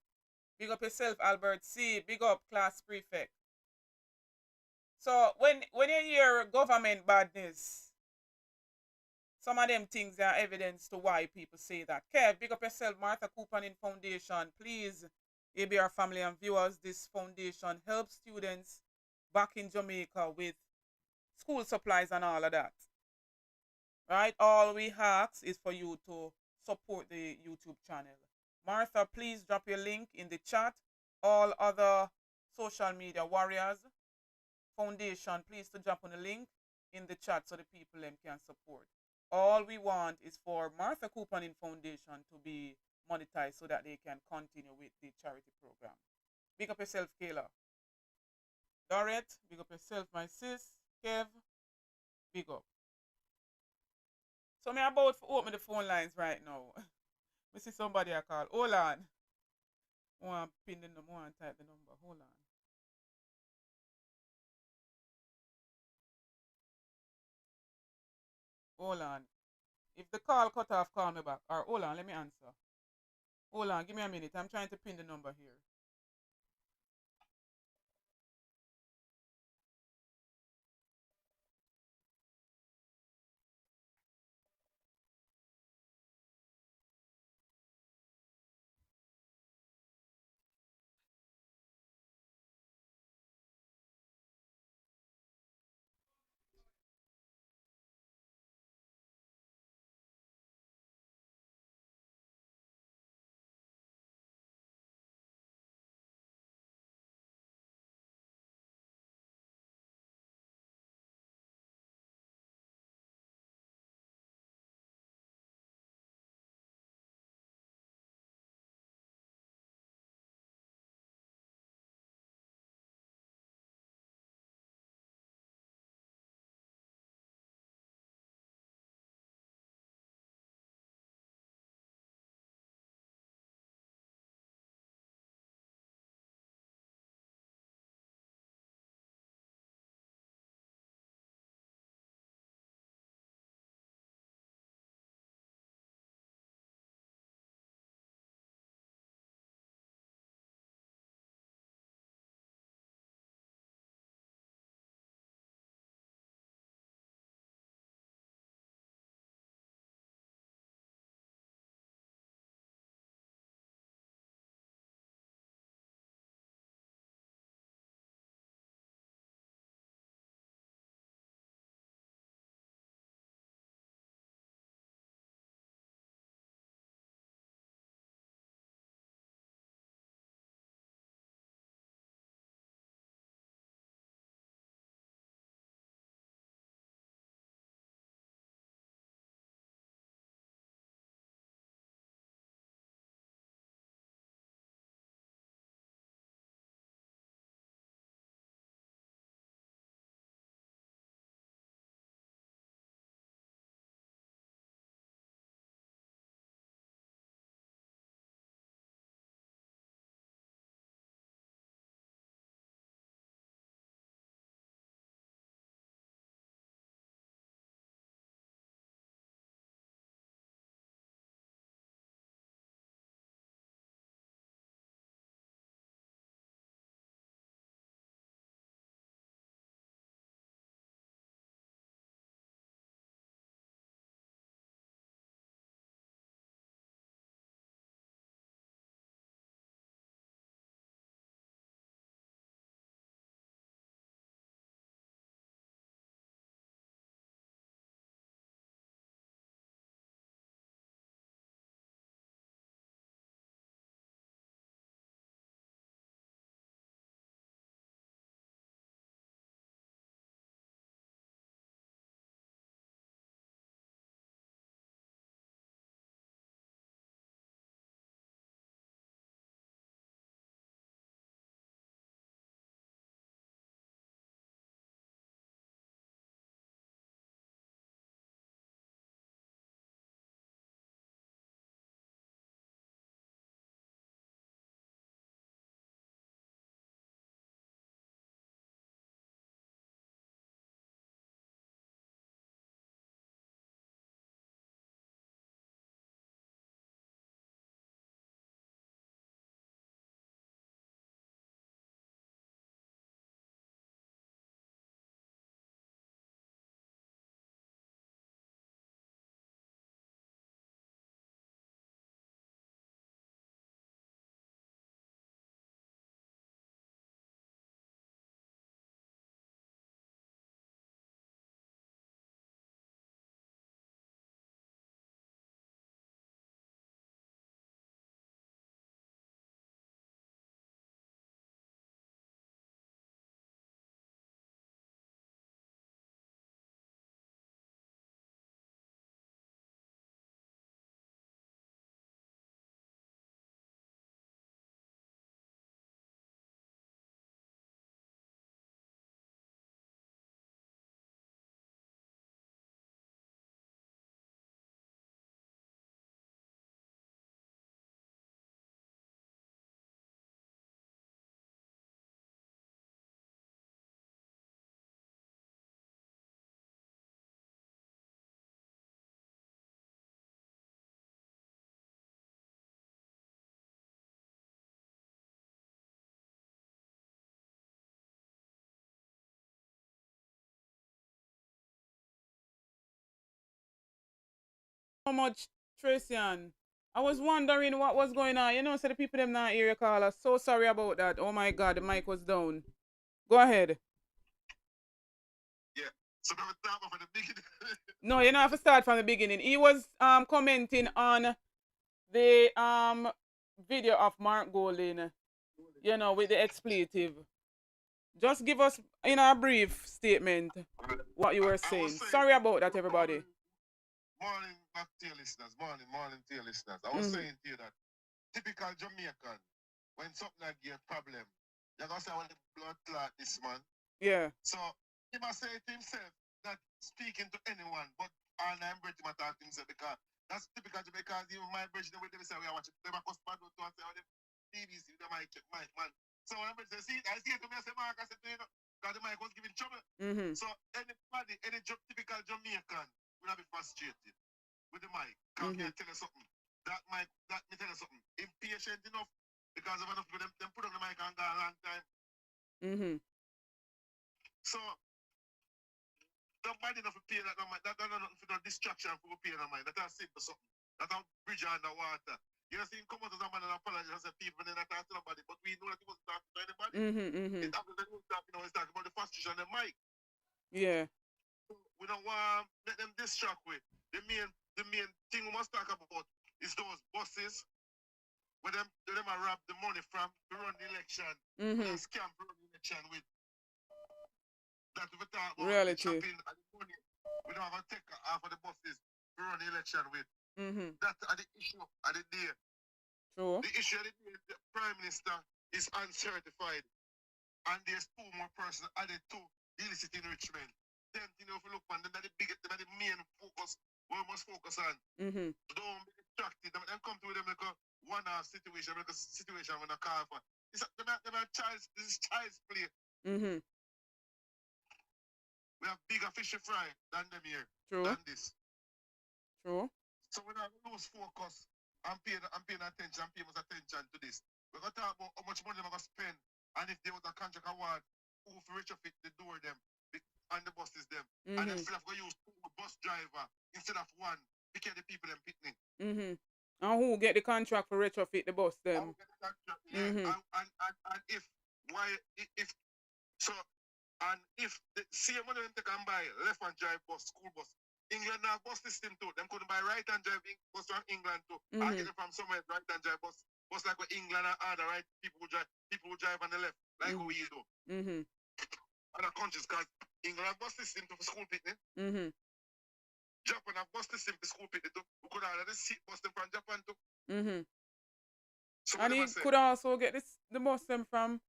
Big up yourself, Albert C. Big up, class prefect. So when you hear government badness, some of them things are evidence to why people say that. Kev, big up yourself, Martha Couponing Foundation. Please, ABR family and viewers, this foundation helps students back in Jamaica with school supplies and all of that. Right? All we ask is for you to support the YouTube channel. Martha, please drop your link in the chat. All other social media warriors, foundation, please to drop on the link in the chat so the people can support. All we want is for Martha Couponing Foundation to be monetized so that they can continue with the charity program. Big up yourself, Kayla. Dorette, big up yourself, my sis. Kev, big up. So I'm about to open the phone lines right now. We see somebody I call. Hold on. I want to pin the number, I want to type the number. Hold on. Hold on. If the call cut off, call me back. Or hold on, let me answer. Hold on, give me a minute. I'm trying to pin the number here. so much, Tracian. I was wondering what was going on. You know, so the people them not hear your caller. So sorry about that. Oh my God, the mic was down. Go ahead. Yeah. So now we start off at the beginning. No, you don't have to start from the beginning. He was commenting on the video of Mark Golding, you know, with the expletive. Just give us in a brief statement what you were saying. Sorry about that, everybody. Morning, back to your listeners. Morning to your listeners. I was saying to you that typical Jamaican, when something like a problem, you're going to say, well, the blood clot this man. Yeah. So he must say to himself that speaking to anyone, but all I'm British my talk to himself because that's typical Jamaican. Even my British, the way they say we are watching, they might cost bad to and say, oh, the BBC, the mic, man. So when I'm British, I see it to me, I say, Mark, I said to you, because the mic was giving trouble. So anybody, any typical Jamaican, will not be frustrated with the mic. Come here, tell us something. That mic, that me tell us something. Impatient enough because of enough of them put on the mic and go a long time. So nobody enough to pay that no mind. That not nothing for no distraction for paying no mind. That's simple something. That's a bridge underwater. You know, see him come out as a man and apologize and say people then not talk to nobody, but we know that he wasn't talking to anybody. It happens that he was talking, he's talking about the frustration on the mic. Yeah. We don't want to let them distract with. The main thing we must talk about is those buses where them are rob the money from to run the election. They scam to run the election with. That we talk about Reality. shopping and the money. We don't have to take half of the buses to run the election with. That's the issue of the day. True. The issue of the day, the Prime Minister is uncertified. And there's two more persons added to illicit enrichment. Then, you know, if you look on them, the main focus, we must focus on. Don't be distracted. Then come to them like a one-off situation, like a situation when a car for. This is child's play. We have bigger fish to fry than them here. True. Than this. True. So we're not going to lose focus and paying attention and paying attention to this. We're going to talk about how much money we're going to spend and if there was a contract award, who for retrofit the door them and the buses them. And then still have to use two bus driver instead of one because the people them picnic. And who get the contract for retrofit the bus them? And if the same money them take and buy left hand drive bus, school bus. England now bus system too. Them couldn't buy right hand drive bus from England too. I get it from somewhere right hand drive bus like what England and other right people who drive on the left like we do. Other countries because England have bus system to for school picnic. Japan have bus system for school picnic too. We could have the seat bus them from Japan too. So and he could also get the bus them from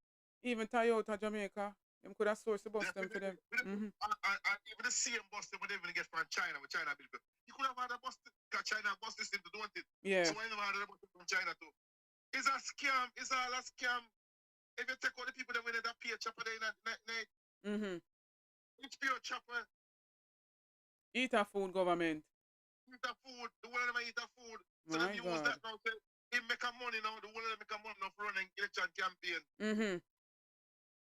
even Toyota Jamaica. Them could have sourced the bus them for them. And even the same bus them would even get from China with China build. You could have had a bus because China have bus system to do it. Yeah. So why never had a bus from China too? It's a scam. It's all a scam. If you take all the people that went that pay chopper there in night. It's pure chopper. Eat a food government. Eat a food. The one of them eat a food. So them use that now. They make a money now. The one of them make a money now for running election campaign.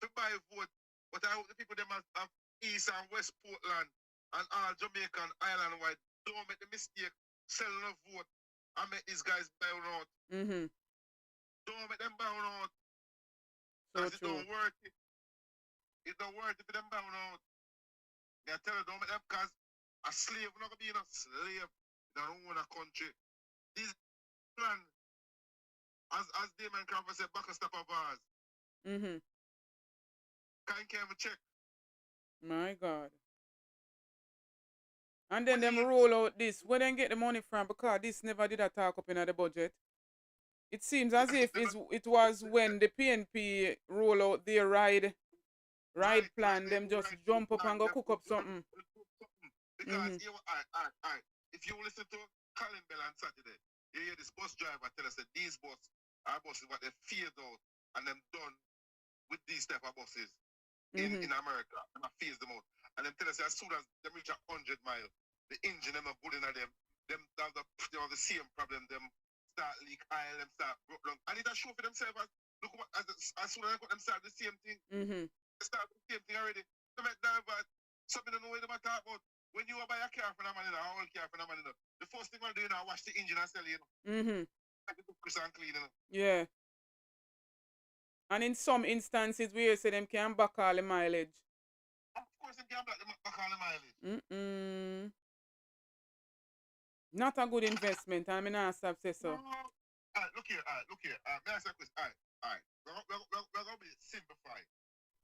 To buy vote. But I hope the people them have East and West Portland and all Jamaican island wide don't make the mistake selling a vote and make these guys buy out. Don't make them buy out. Because it don't work. It don't work if them buy out. They tell you don't make them because a slave not gonna be a slave in their own country. These plan as Damon Crawford said, back a step of ours. Can't even check. My God. And then them roll out this. Where they get the money from? Because this never did a talk up in the budget. It seems as if it was when the PNP roll out their ride plan, them just jump up and go cook up something. Because if you listen to Colin Bell on Saturday, you hear this bus driver tell us that these buses what they feared out and them done with these type of buses. In America, and I phase them out. And then tell us as soon as they reach 100 miles, the engine them are good in them have the same problem, them start leak oil, them start broke down. And it a show for themselves look as soon as they start the same thing. They start the same thing already. They make divert. Something don't know what they talk about. when you buy a car for the money, a whole car for the money, the first thing I do now, wash the engine and sell it. Mm-hmm. Like the Chris and clean it. Yeah. And in some instances, we say them can back all the mileage. Of course, they can back all the mileage. Mm-mm. Not a good investment. I mean, I say so. Alright, look here. May I say a question? Alright. We're going to be simplified.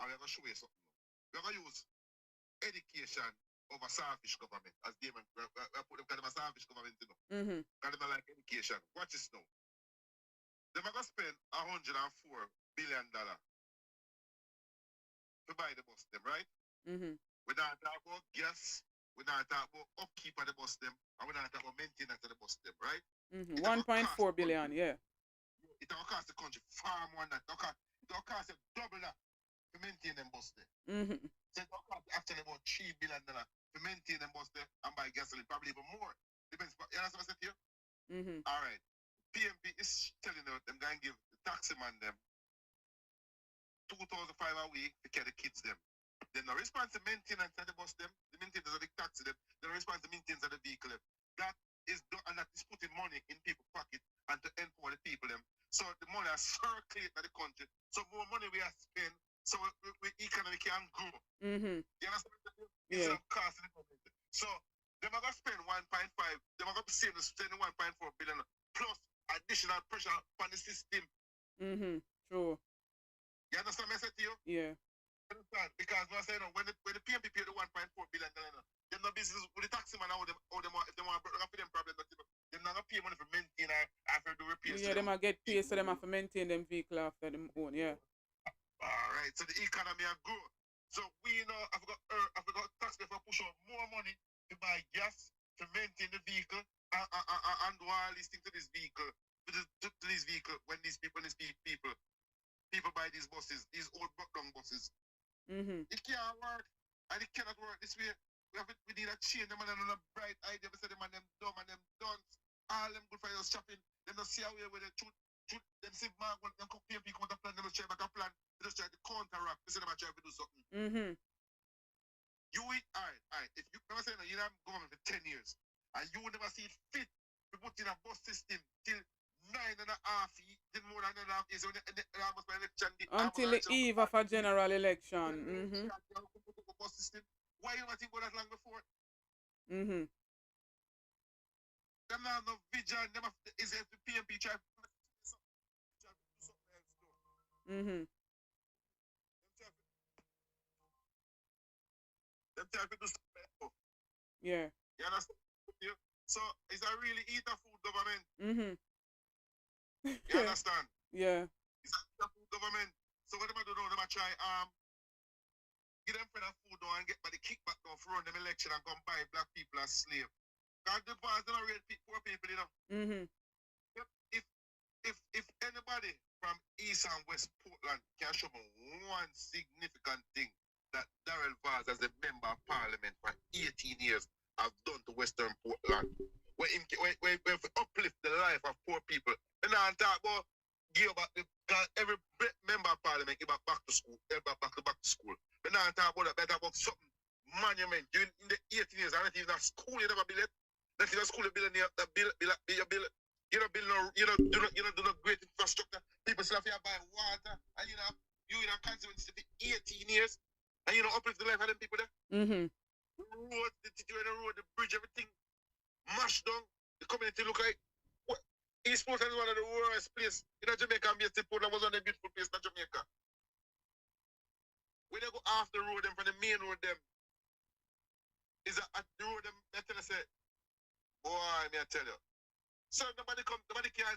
And we're going to show you something. We're going to use education over selfish government. As Damon, we're put them kind of a selfish government, you know. Mm-hmm. Kind of like education. Watch this now. They're going to spend $104 billion to buy the bus them, right? Mm-hmm. We don't talk about gas. We don't talk about upkeep of the bus them. And we don't talk about maintenance of the bus them, right? Mm-hmm. 1.4 billion, yeah. It will cost the country far more than that. It will cost them double that to maintain them bus there. Mm-hmm. So it will cost actually about $3 billion to maintain them bus there and buy gasoline, probably even more. Depends. You understand what I said here? Mm-hmm. All right. PMP is telling them going to give the taxi man them $2,500 a week to carry the kids them. They're not responsible to maintenance of the bus them, the maintenance of the taxi them, they're not responsible to maintenance of the vehicle them. That is done, and that is putting money in people's pocket and to empower the people them. So the money is circulating in the country. So more money we have spent, so we economy can grow. Mm-hmm. You understand what I'm saying? Yeah. Instead of costing the government. So they're going to spend 1.5, they're going to save 1.4 billion plus additional pressure on the system. Mm-hmm. True. You understand what I said to you? Yeah. Understand? Because I say, when the PMP pay the 1.4 billion, they're not business with the taxi man, if they want to pay them problems, they're not going to pay money for maintain after do repairs. Yeah, they might get paid, so they have to maintain them vehicle after them own, yeah. Alright, so the economy are good. So we know I've got tax for push out more money to buy gas, to maintain the vehicle, and do all these things to this vehicle, to this vehicle when these people buy these buses, these old broke-down buses. Mm-hmm. It can't work, and it cannot work this way. We need a change them and a bright idea. We say them and them dumb and them dunce. All them good for your shopping. They don't see a way with the truth. Them see man, when them come PMP come to plan, they just try back a plan. They just try to counteract. They say them try to do something. Mm-hmm. Alright. If you never say no, you have government for 10 years, and you never see it fit to put in a bus system till 9.5 years, more than 9.5 years, almost by election. Until the eve of a general election. Mm-hmm. Bus system. Why you not think about that long before? Mm-hmm. Them not no vision. Them is if the PMP try to do something else. Mm-hmm. Them try to do something else. Yeah. You understand? So it's a really eat a food government. Mm-hmm. You understand? Yeah. It's a eat a food government. So what them do now? Them try give them for that food down and get by the kickback down for run them election and come buy black people as slave. Because the bars don't rate poor people, you know. Mm-hmm. If anybody from East and West Portland can show me one significant thing that Darrell Vaz as a member of parliament for 18 years have done to Western Portland, where uplift the life of poor people. And now I'm talking about give back every member of parliament give back to school, back to school. But now I'm talking about that, better about something monument during in the 18 years. I don't even have school you never build it. Not even school you build you don't do no great infrastructure. People still have to buy water, and you in a consequence for 18 years, and you know uplift the life of them people there. Mm-hmm. The road, the bridge, everything mashed down. The community look like East Portland is one of the worst places in Jamaica. And East Portland was one of the beautiful places in Jamaica. When they go off the road, them from the main road, them is at the road, them. I tell you, say, boy, me I tell you. So nobody can't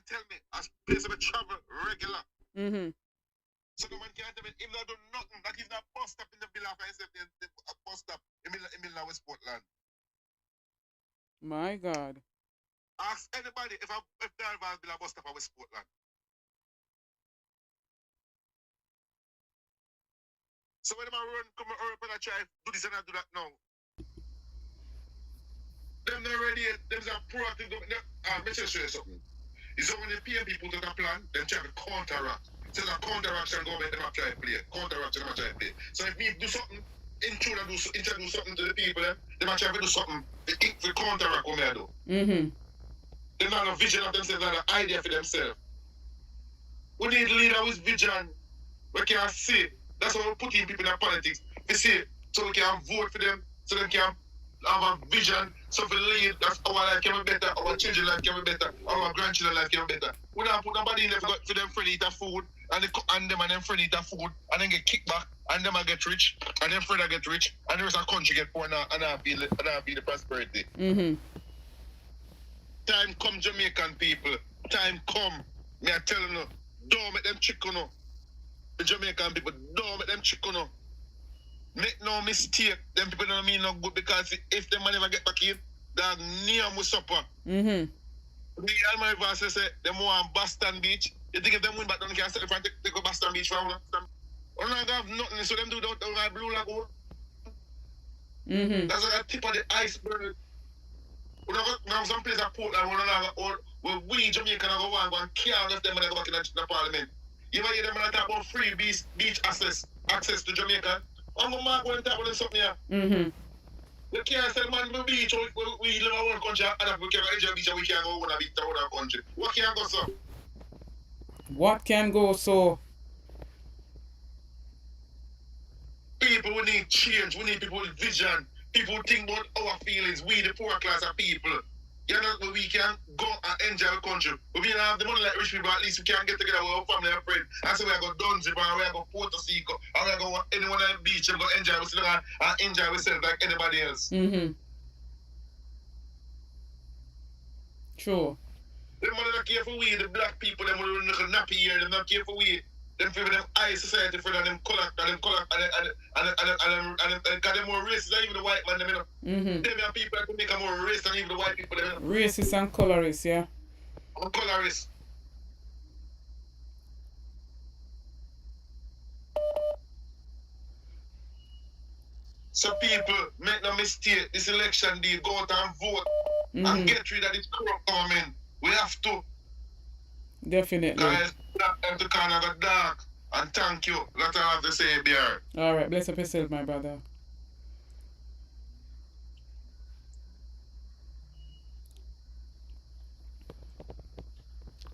tell me as place of travel regular. Mm-hmm. So no man can't tell me him not do nothing. Not even a bus stop in the bill of himself, a bus stop in West Portland. My God. Ask anybody if Darrell Vaz build a bus stop in West Portland. So when I come up and I try do this and I do that now. Them not ready yet. Them are proactive. Let me just show you something. It's when the PMP put out a plan, then try to counteract. So the counteraction government them try to play. Counteraction them try to play. So if me do something, introduce something to the people. They might try to do something to counteract what they do. They don't have a vision of themselves, not an idea for themselves. We need a leader with vision. We can see. That's why we put in people in politics. We see, so we can vote for them, so they can have a vision, so we lead. That's our life can be better, our children's life can be better, our grandchildren's life can be better. We don't put nobody in there for them friend eat a food, and them friend eat a food, and then get kicked back, and them get rich, and them friend get rich, and the rest of the country get poor, and I feel the prosperity. Time come, Jamaican people. Time come. Me I tell you, don't make them chicken. The Jamaican people, don't make them chicken. Make no mistake. Them people don't mean no good because if them never get back in, they're near my supper. The Almighty Pastor say them want Boston Beach. You think if them win back, don't can take a Boston Beach from them? Or not have nothing, so them do that have Blue Lagoon. That's like a tip of the iceberg. We have some place at Portland where we Jamaican go and can't let them go back in the parliament. You might hear them talk about free beach access to Jamaica. I'm going to talk about something here. We can't sell man to the beach. We live in one country and we can enjoy beach and we can't go on a beach to another country. What can go so? What can go so? People, we need change. We need people with vision. People think about our feelings. We, the poor class of people. You know, we can go and enjoy the country. We don't have the money like rich people, but at least we can get together with our family and friends. And so we are going to Dunsip, and we are going to Puerto Rico, and we are going to anyone on the beach and go enjoy ourselves and enjoy ourselves like anybody else. True. Them money not care for we, the black people, them with the nappy here, them not care for we. Them for them high society for them color and because they're more racist than even the white man, them, you know. Them are people that can make them more racist than even the white people, them, you know. Racist and colorist, yeah. And colorist. So people, make no mistake, this election day, go out and vote and get rid of this corrupt government. We have to. Definitely. Guys, the corner got dark. And thank you. That's all I have to say, BR. Alright, bless up yourself, my brother.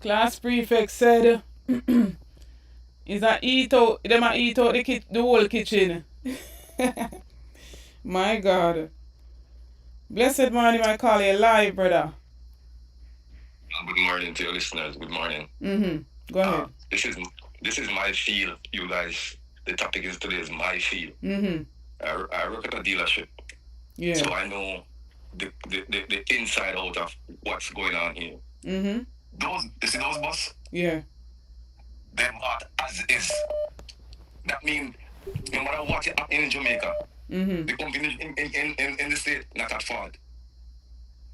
Class prefect said is a eat out the whole kitchen. My God. Blessed morning, my call you live, brother. Good morning to your listeners. Good morning. Go ahead. This is my field, you guys. The topic is today is my field. I work at a dealership. Yeah. So I know the inside out of what's going on here. You see those bus? Yeah. They're bought as is. That means no matter what in Jamaica, the company in the state not at fault.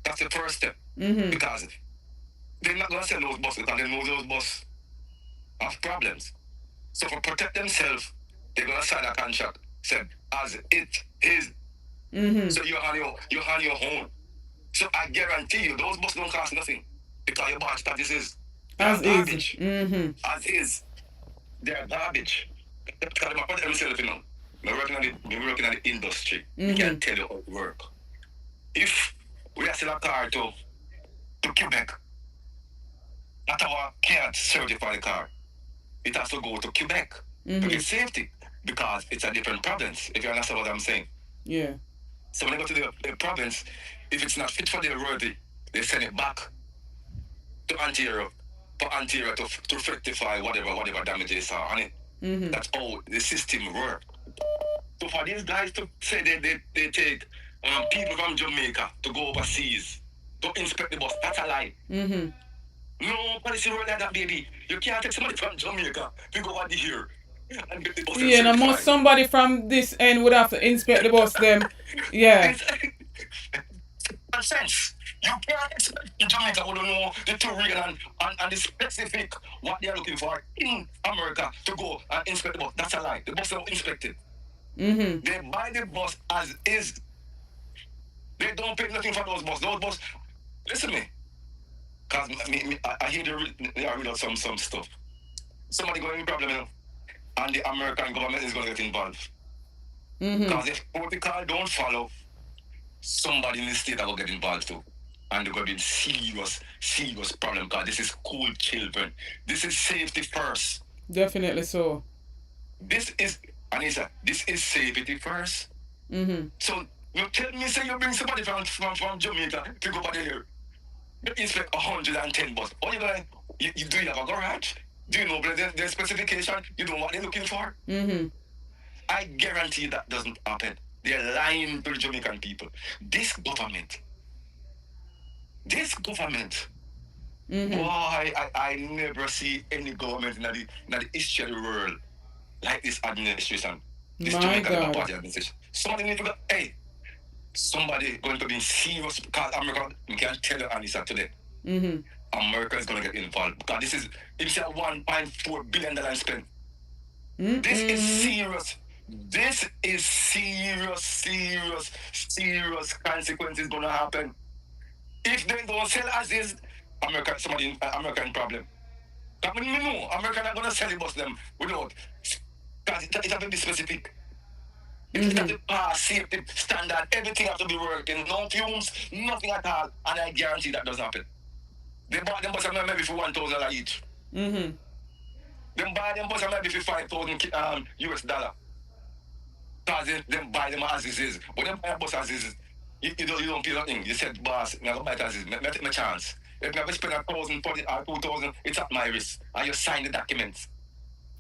That's the first step. Because they're not going to sell those buses because they know those buses have problems. So to protect themselves, they're going to sign a contract said as it is. So you're on your own. So I guarantee you, those buses don't cost nothing because your bought that this is garbage. As is. They're garbage. Because I'm putting myself, you know. I'm working on the industry. I can tell you how it work. If we are selling a car to Quebec, Ottawa can't certify the car. It has to go to Quebec to get safety because it's a different province, if you understand what I'm saying. Yeah. So when they go to the province, if it's not fit for their roadway, they send it back to Ontario for Ontario to rectify whatever damages are on it. That's how the system works. So for these guys to say they take people from Jamaica to go overseas to inspect the bus, that's a lie. No policy work like that, baby. You can't take somebody from Jamaica to go over here and get the bus. Yeah, and most somebody from this end would have to inspect the bus them. Yeah. Sense. You can't expect in Jamaica who don't know the terrain and the specific what they are looking for in America to go and inspect the bus. That's a lie. The bus is not inspected. They buy the bus as is. They don't pay nothing for those bus. Those bus, listen to me. Because I hear they read out some stuff. Somebody going to problem, you know, and the American government is going to get involved. Because if protocol don't follow, somebody in the state will get involved too. And they're going to be serious, serious problem because this is school children. This is safety first. Definitely so. This is, Anissa, this is safety first. So you tell me, say you bring somebody from Jamaica to go over there. You inspect 110 bus. All you gonna, you do you have a garage? Do you know the specification? You know what they're looking for? I guarantee that doesn't happen. They're lying to the Jamaican people. This government, why I never see any government in the history of the world like this administration. This Jamaican Party administration. Somebody need to go, hey, somebody going to be serious because America, we can tell you Anissa today. America is going to get involved because this is, it's a $1.4 billion spent. This is serious. This is serious consequences going to happen. If they don't sell as is, American problem. I mean, no, America not going to sell the bus them without, because it has to be specific. It has to pass safety standard. Everything has to be working. No fumes, nothing at all. And I guarantee that doesn't happen. They bought them bus maybe for $1,000 each. They buy them bus maybe for $5,000 US dollar. Because they buy them as is. But they buy a bus as is. You don't feel nothing. You said, boss, I'm going to buy it as is. I take my chance. If I spend $1,000 or $2,000, it's at my risk. And you sign the documents.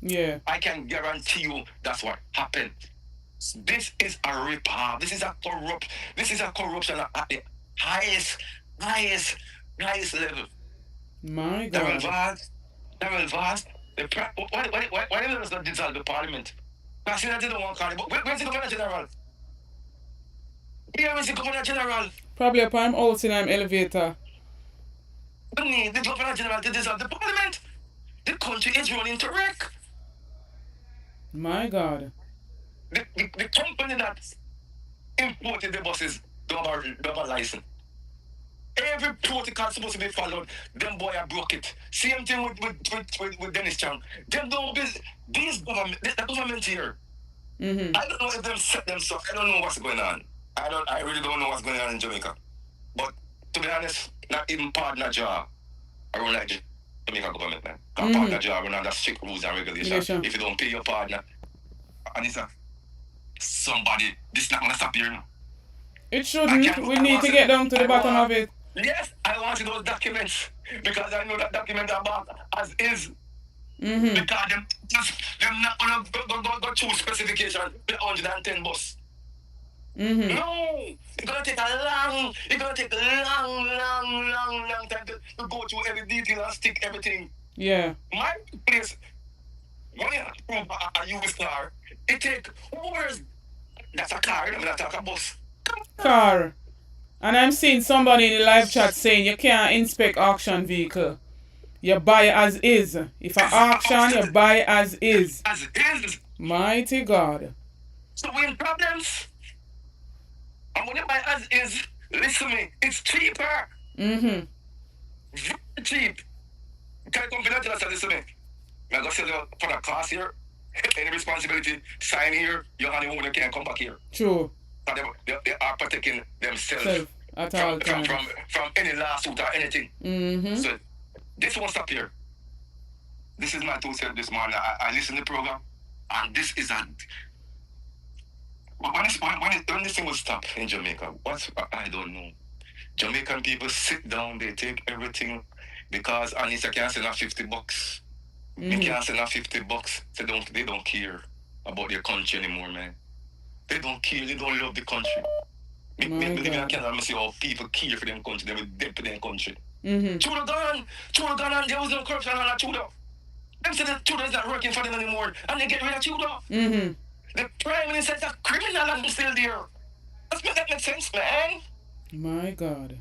Yeah. I can guarantee you that's what happened. This is a rip-off. This is a corruption at the highest level. My God. Darrell Vaz. Why did they not dissolve the parliament? Because they don't want to call it. Where's the Governor General? Where is the Governor General? Probably up I'm out in an elevator. We need the Governor General to dissolve the parliament. The country is running to wreck. My God. The company that imported the buses don't have a license. Every protocol supposed to be followed. Them boy are broke it. Same thing with Dennis Chang. Them don't be these government, the government here. I don't know if them set them stuff. I don't know what's going on. I really don't know what's going on in Jamaica. But to be honest, not even partner job. I don't like the Jamaica government, man. Because partner job run under strict rules and regulations. If you don't pay your partner, and it's somebody, this is not gonna stop here now. It shouldn't. We need to get down to the bottom of it. Yes, I want to those documents because I know that document about as is. Because them not gonna go through specification the 110 bus. No, it's gonna take a long time to go through every detail and stick everything. Yeah. My place, when you approve a used car, it take hours. That's a car, I'm not talking a bus. Car. And I'm seeing somebody in the live chat saying you can't inspect auction vehicle. You buy as is. If an auction, you buy as is. As is. Mighty God. So we in problems. And when you buy as is, listen to me, it's cheaper. Very cheap. Can you come to us and listen to me? I'm going to sell you for the cost here. Any responsibility, sign here, your honeymoon, you can't come back here. True. They are protecting themselves from any lawsuit or anything. So this won't stop here. This is my 2 cents this morning. I listen to the program, and this is a. When this thing will stop in Jamaica, I don't know. Jamaican people sit down, they take everything because Anissa can't send her $50. They can't send her $50. They don't care about their country anymore, man. They don't care, they don't love the country. Me believe in Canada, I see how people care for them country, they will dead for them country. Trudeau gone, and there was no corruption on Trudeau. Them say that Trudeau is not working for them anymore, and they get rid of Trudeau. The Prime Minister is a criminal and he's still there. Does that make sense, man? My God.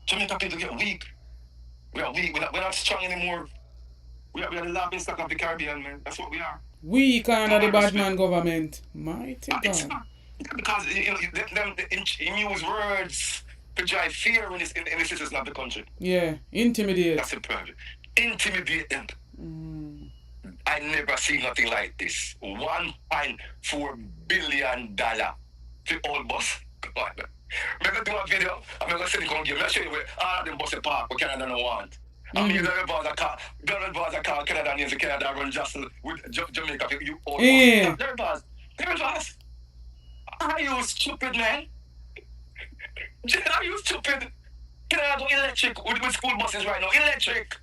Jamaica people get weak. We are weak, we're not strong anymore. We are the laughing stock of the Caribbean, man. That's what we are. Weak under the bad man government. Mighty God. Because they use words to drive fear in the citizens of the country. Yeah, intimidate. That's the problem. Intimidate them. I I never see nothing like this. $1.4 billion for all bus. Come on. I'm going to do a video. I'm going to send it on you. I'll show you where all of them buses park what Canada don't want. I mean, the bus a car, Canada needs a Canada run just with Jamaica. You all bus. There bus. Are you stupid, man? Are you stupid? Canada go electric with school buses right now. Electric.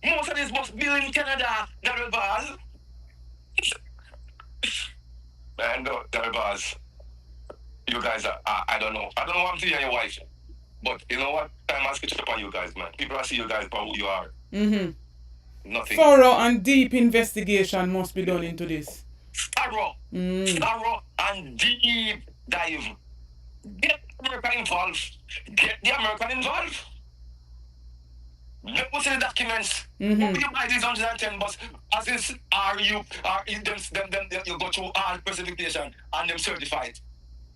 Most of these buses built in Canada, double bars. Man, double bars. You guys are, I don't know. I don't know what I'm telling your wife. But you know what? Time has to up on you guys, man. People see you guys for who you are. Nothing. Thorough and deep investigation must be done into this. Thorough and deep dive. Get America involved. Get the American involved. Look what's in the documents. When you buy these 110 bucks, as is you go through all specification and them certified.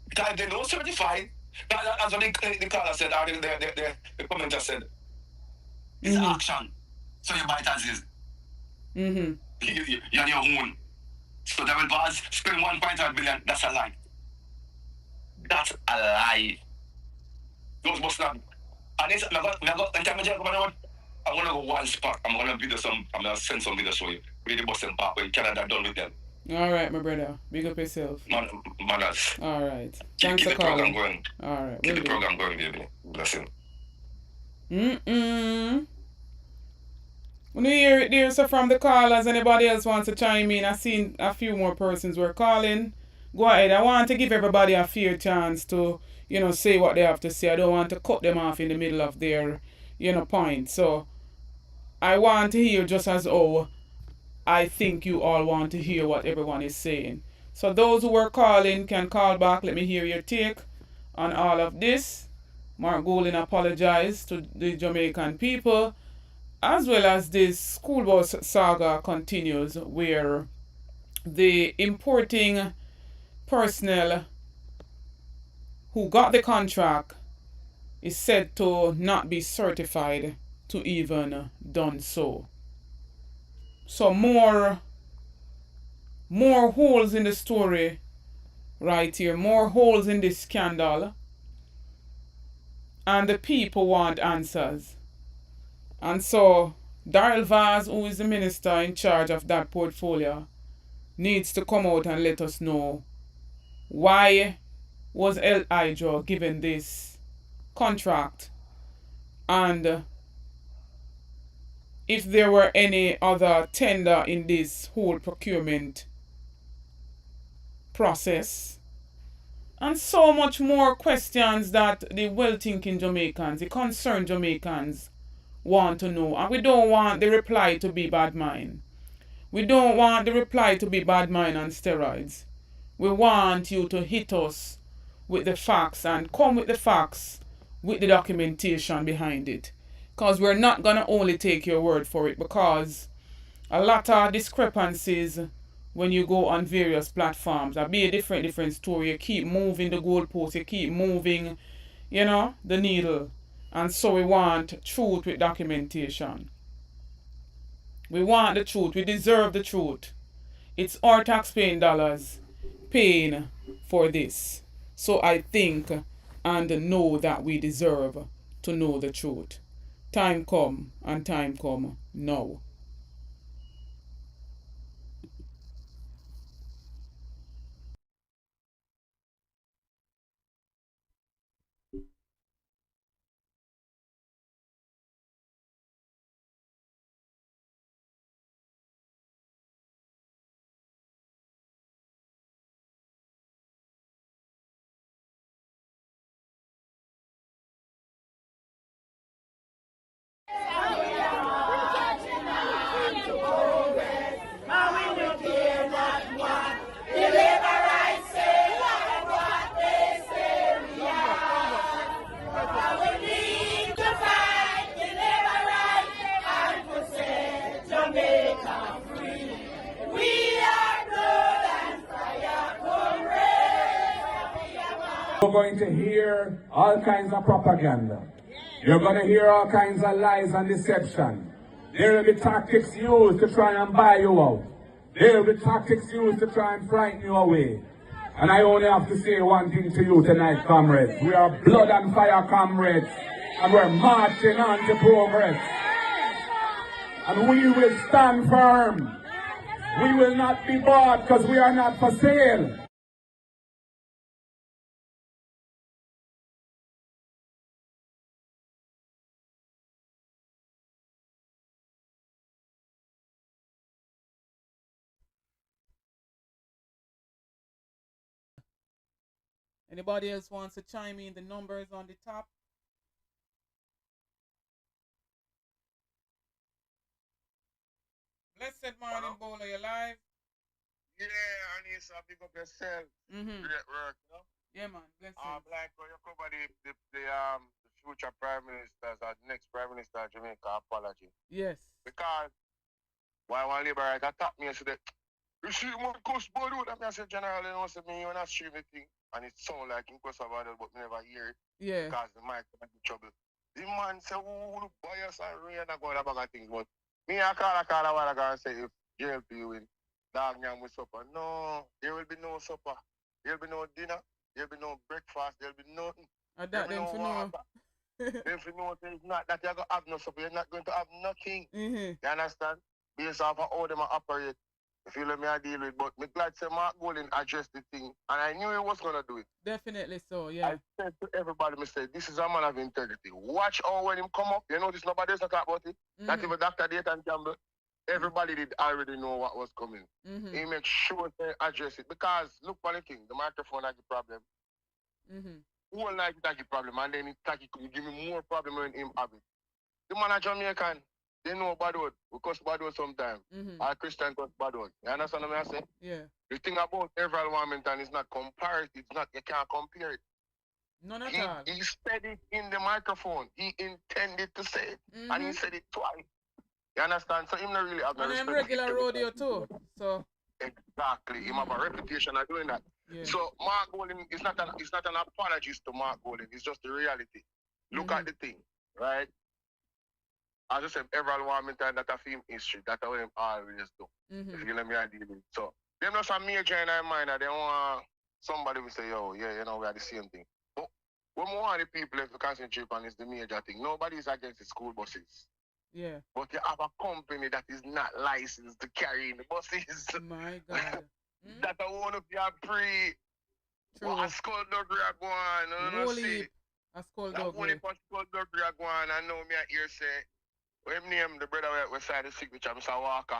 Because if they don't certified, that's what the caller said, or the commenter said. It's action. So you buy it as is. You're on your own. So they will bars spend 1.5 billion. That's a lie. That's a lie. Those must not. And it's, I'm gonna go one spot. I'm gonna send some video show you. Where the bus and park when Canada done with them. Alright, my brother. Big up yourself. Manners. Alright. Keep Thanks the for calling. program going. Alright. Keep the program going, baby. Blessing. When you hear it there, so from the callers, anybody else wants to chime in? I've seen a few more persons were calling. Go ahead. I want to give everybody a fair chance to, say what they have to say. I don't want to cut them off in the middle of their, point. So I want to hear just as I think you all want to hear what everyone is saying. So those who were calling can call back. Let me hear your take on all of this. Mark Golden apologized to the Jamaican people, as well as this school bus saga continues, where the importing personnel who got the contract is said to not be certified to even done so. So more holes in the story right here, more holes in this scandal, and the people want answers. And so Daryl Vaz, who is the minister in charge of that portfolio, needs to come out and let us know why was El Hydro given this contract, and if there were any other tender in this whole procurement process, and so much more questions that the well-thinking Jamaicans, the concerned Jamaicans want to know. And we don't want the reply to be bad mind. We don't want the reply to be bad mind on steroids. We want you to hit us with the facts, and come with the facts with the documentation behind it. Because we're not going to only take your word for it, because a lot of discrepancies when you go on various platforms. There'll be a different story. You keep moving the goalposts, you keep moving, the needle. And so we want truth with documentation. We want the truth. We deserve the truth. It's our taxpaying dollars paying for this. So I think and know that we deserve to know the truth. Time come, and time come now. You're going to hear all kinds of propaganda. You're going to hear all kinds of lies and deception. There will be tactics used to try and buy you out. There will be tactics used to try and frighten you away. And I only have to say one thing to you tonight, comrades. We are blood and fire comrades. And we're marching on to progress. And we will stand firm. We will not be bought because we are not for sale. Anybody else wants to chime in? The numbers on the top. Blessed morning, Bowler, you live? Yeah, and it's a big up yourself. Great work, you know? Yeah, man. Blessed. Like when you cover the future prime ministers, the next prime minister of Jamaica apology. Yes. Because why one Labourite attacked me and said, you see my Cuss body, and I said, General, you know, said me, you're not streaming thing. And it sounds like in Cuss about it, but me never hear it. Yeah. Because the mic is in trouble. The man said, oh, look, boy, us and rain and going about things. But me, I call a while ago and say, if JLP win, dog nyam with supper. No, there will be no supper. There will be no dinner. There will be no breakfast. There will be nothing. I that them for no. Them for no, it's not that you're going to have no supper. You're not going to have nothing. You understand? Based off of how them operate. If you let me deal with, but me glad say Mark Golden addressed the thing, and I knew he was gonna do it. Definitely so, yeah. I said to everybody, me said, this is a man of integrity. Watch how when him come up, you notice nobody else talk about it. Not even Dr. Dayton Campbell. Everybody did already know what was coming. He make sure they address it because look for the thing, the microphone has a problem. Whole night it has a problem, and then it give me more problem when him have it. The man of Jamaican. They know bad word. We cuss bad word sometimes. Our Christian cuss bad word. You understand what I say? Yeah. The thing about Everal Warmington is not compared. It's not, you can't compare it. None at all. He said it in the microphone. He intended to say it. And he said it twice. You understand? So him not really have no respect. And I'm regular rodeo too. So exactly. Him have a reputation of doing that. Yeah. So Mark Golden is not an apologist to Mark Golden. It's just the reality. Look at the thing, right? As I said, Everal Warmington, that a film history. That's what them always do. If you let me deal with it. So, them not some major in their mind that they want somebody will say, yo, yeah, you know, we are the same thing. But what we want the people to concentrate on is the major thing. Nobody is against the school buses. Yeah. But you have a company that is not licensed to carry in the buses. My God. That I want to be a pre. True. A skullduggery are going on. See. A skullduggery. That one skullduggery are going. I know me at here say, when name the brother we signed the signature, Mr. Walker.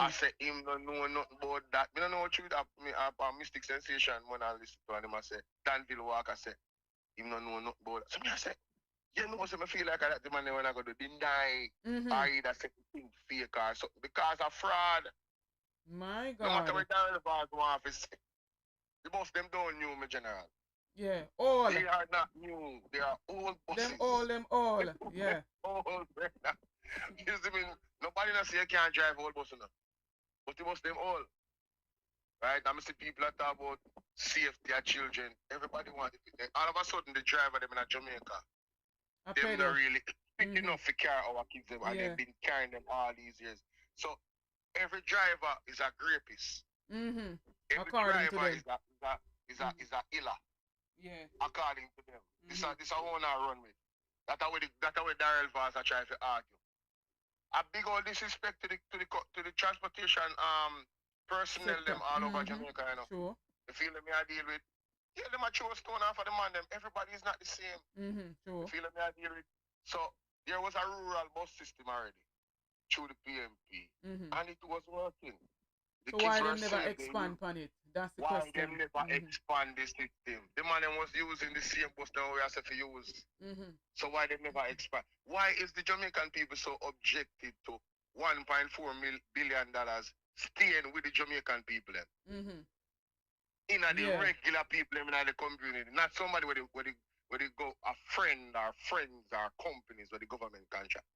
I said him don't know nothing about that. I don't know what you have a mystic sensation when I listen to him. I said, Danville Walker said, him don't know nothing about that. So I said, you know, so I feel like that the man when I go to deny or either say thing fake or something because of fraud. My God. No matter what the boss want to say. The boss them don't know me, General. Yeah, all. They are not new. They are old bosses. Them all. Yeah. Old, you see me? Nobody not say you can't drive old bus enough. But it was them all. Right? I see people that talk about safety of children. Everybody wants it. All of a sudden the driver them in Jamaica. They're not really fit enough to carry our kids them, and they've been carrying them all these years. So every driver is a rapist. Every According driver to them. is a iller. Yeah. According to them. This is one I run with. That's how Darrell Vaz are trying to argue. A big old disrespect to the transportation personnel them all over Jamaica, you know. Sure. The feeling me I deal with. Yeah, them a throw a stone off of the man them. Everybody is not the same. Sure. The feeling me I deal with. So there was a rural bus system already through the PMP. And it was working. So why they never expand upon it? That's the question. Why they never expand the system? The man was using the same bus that we have to use. So why they never expand? Why is the Jamaican people so objected to $1.4 billion staying with the Jamaican people? In the regular people in the community, not somebody where they go a friend or friends or companies where the government contract.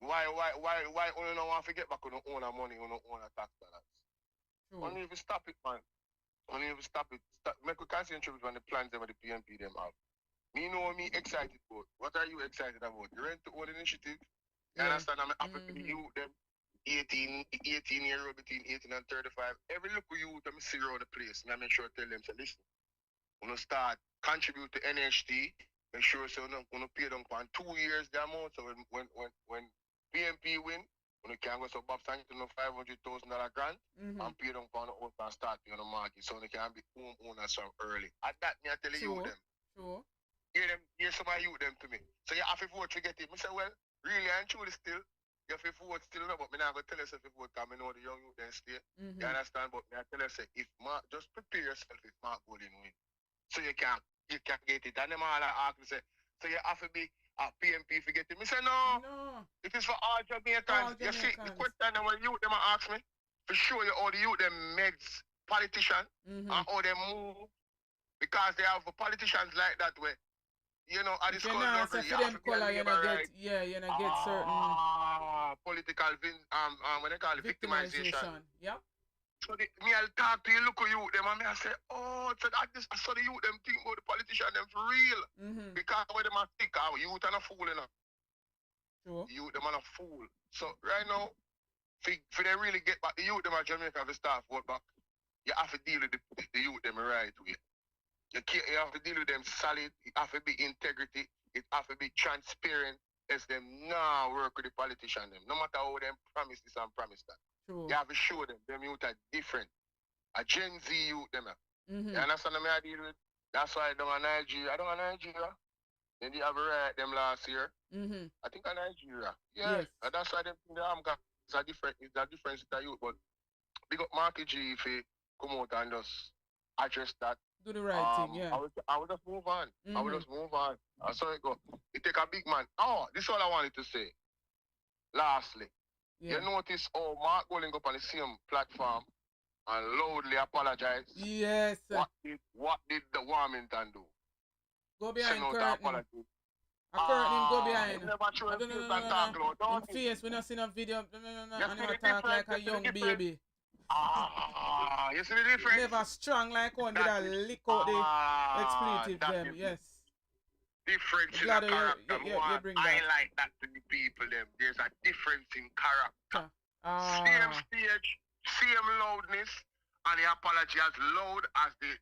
Why only no want to get back on the owner money, on the owner tax dollars? Only if you stop it, man. Only if you stop it. Make a concentrate on the plans that the PMP them have. Me know me excited about. What are you excited about? The rent to own initiative? You understand? I'm African youth, them 18 year old between 18 and 35. Every local youth I'm see around the place, and I make sure I tell them, say, listen, when you start contribute to NHT, make sure so when you pay them for 2 years the amount. So when PMP win, when you can go so Bob Sankton $500,000 grant and pay them for the house and start on the market, so they can be home owners from early. At that me I tell you them. Sure. Hear some of you them to me. So you have to vote to get it. I say, well, really and truly still, you have to vote still, no, but me not going to tell you if you vote because I know the young youth then stay. You understand? But me I tell you, say, if Mark, just prepare yourself if Mark Golden win. So you can get it. And them all ask me, say, so you have to be a PMP to get it. Me say, no. It is for all Jamaicans. You see, the question that when youth them ask me, for sure you all the youth them meds politician and how they move because they have politicians like that way. You know, at the school level, you have to color, you know, get, you know, get certain political what they call it, victimization. Yeah. So me I'll talk to you, look at you them, and me I say, oh, so that this, so the youth them think about the politician them for real. Because when them are sick, our youth are not fool enough. Sure. Youth them are not fool. So right now, for they really get back the youth them at Jamaica have to start vote back. You have to deal with the youth them right way. You have to deal with them solid. It have to be integrity. It have to be transparent. As them now work with the politician them. No matter how them promise this and promise that. True. You have to show them youth are different. A Gen Z youth them. You understand what I deal with? That's why I don't in Nigeria. Then they have a riot them last year. I think in Nigeria. Yes. And that's why them think it's a difference with the youth. But big up Marky G if he come out and just address that. Do the right thing, yeah. I would just move on. I would just move on. That's how it go. It take a big man. Oh, this is all I wanted to say. Lastly, you notice Mark Golden go up on the same platform and loudly apologize. Yes. What did the Warmington do? Go behind curtain. A curtain go behind. In face, we not seen a video. And he talk like a young baby. You see the difference? Never strong like one did I lick out the expletive them, yes. Difference in the character. I like that to the people them. There's a difference in character. Same stage, same loudness, and the apology as loud as the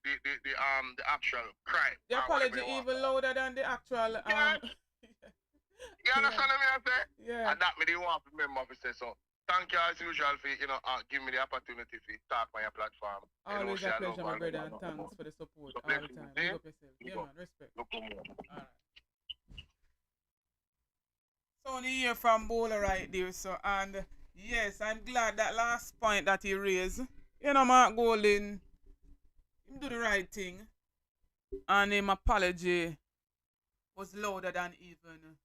actual crime. The apology even louder than the actual You understand what I say? Yeah. And that me the want to remember to say so. Thank you as usual for giving me the opportunity to talk on your platform. Always a pleasure, my brother, and thanks for the support all the time. Big up yourself. Yeah, man, respect. Alright. So only hear from Bowler right there, so and yes, I'm glad that last point that he raised. You know, Mark Golden, him do the right thing, and him apology was louder than even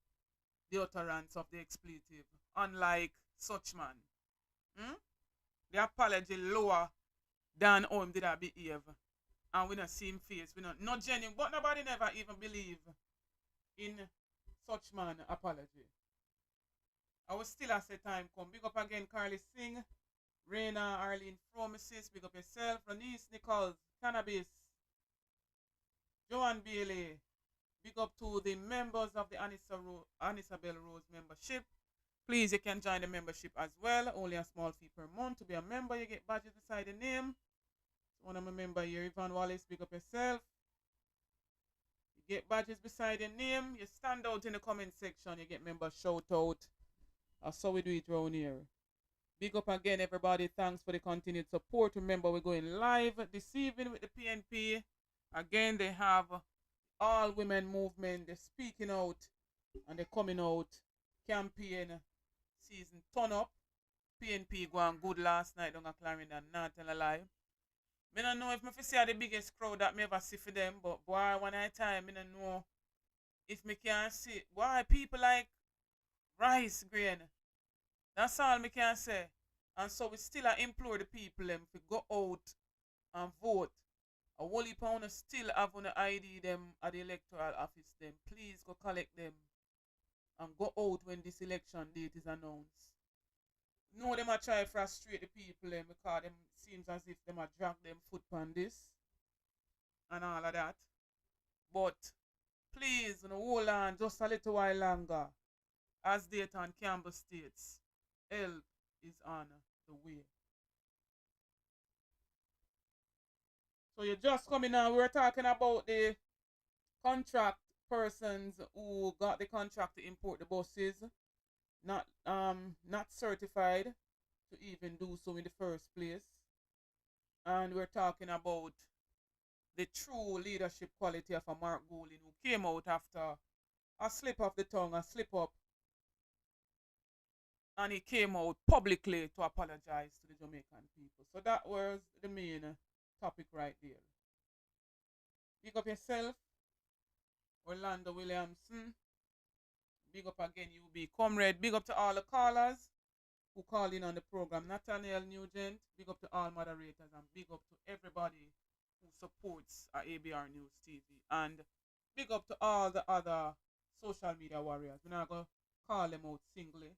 the utterance of the expletive. Unlike such man. The apology lower than how him did I behave. And we not see him face. We not genuine. But nobody never even believe in such man apology. I was still as the time come. Big up again Carly Singh, Raina, Arlene Promises, big up yourself, Ronice Nichols, Cannabis, Joanne Bailey. Big up to the members of the Anisabel Rose membership. Please, you can join the membership as well. Only a small fee per month. To be a member, you get badges beside the name. One of my member here, Ivan Wallace, big up yourself. You get badges beside your name. You stand out in the comment section. You get member shout out. That's how we do it around here. Big up again, everybody. Thanks for the continued support. Remember, we're going live this evening with the PNP. Again, they have all women movement. They're speaking out and they're coming out. Campaign season turn up. PNP going good last night down at Clarendon, not tell a lie. I don't know if I see the biggest crowd that I ever see for them, but boy, one at a time, I don't know if I can see. Why people like rice grain. That's all I can say. And so we still implore the people them to go out and vote. A whole heap of them still have on the ID them at the electoral office them. Please go collect them and go out when this election date is announced. No, them a try to frustrate the people them because them seems as if them a drag them foot on this and all of that. But please, hold on just a little while longer. as Dayton and Campbell states, help is on the way. So you're just coming on. We're talking about the contract persons who got the contract to import the buses, not certified to even do so in the first place. And we're talking about the true leadership quality of a Mark Goulin, who came out after a slip of the tongue, a slip up, and he came out publicly to apologize to the Jamaican people. So that was the main topic right there. Big up yourself, Orlando Williamson. Big up again, UB Comrade. Big up to all the callers who called in on the program. Nathaniel Nugent. Big up to all moderators, and big up to everybody who supports ABR News TV. And big up to all the other social media warriors. We're not going to call them out singly,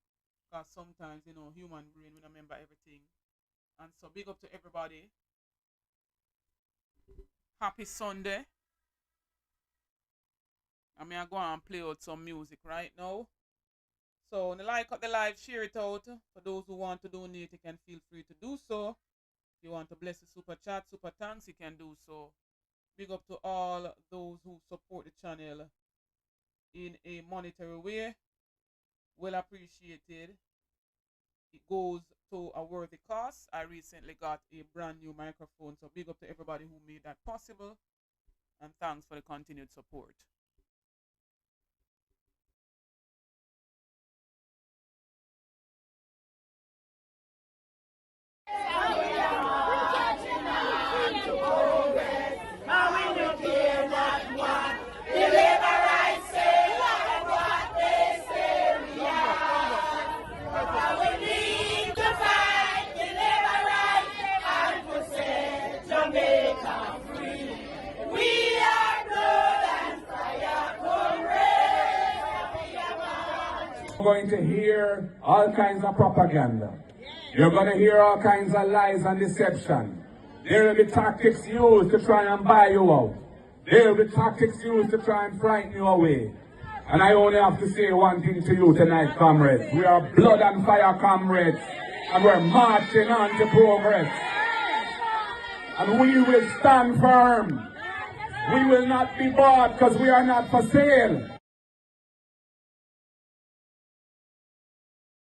because sometimes, you know, human brain, we don't remember everything. And so big up to everybody. Happy Sunday. I'm going to go and play out some music right now. So, when you like the live, share it out. For those who want to donate, you can feel free to do so. If you want to bless the super chat, super thanks, you can do so. Big up to all those who support the channel in a monetary way. Well appreciated. It goes to a worthy cause. I recently got a brand new microphone, so big up to everybody who made that possible. And thanks for the continued support. You're going to hear all kinds of propaganda. You're going to hear all kinds of lies and deception. There will be tactics used to try and buy you out. There will be tactics used to try and frighten you away. And I only have to say one thing to you tonight, comrades. We are blood and fire comrades, and we're marching on to progress. And we will stand firm. We will not be bought, because we are not for sale.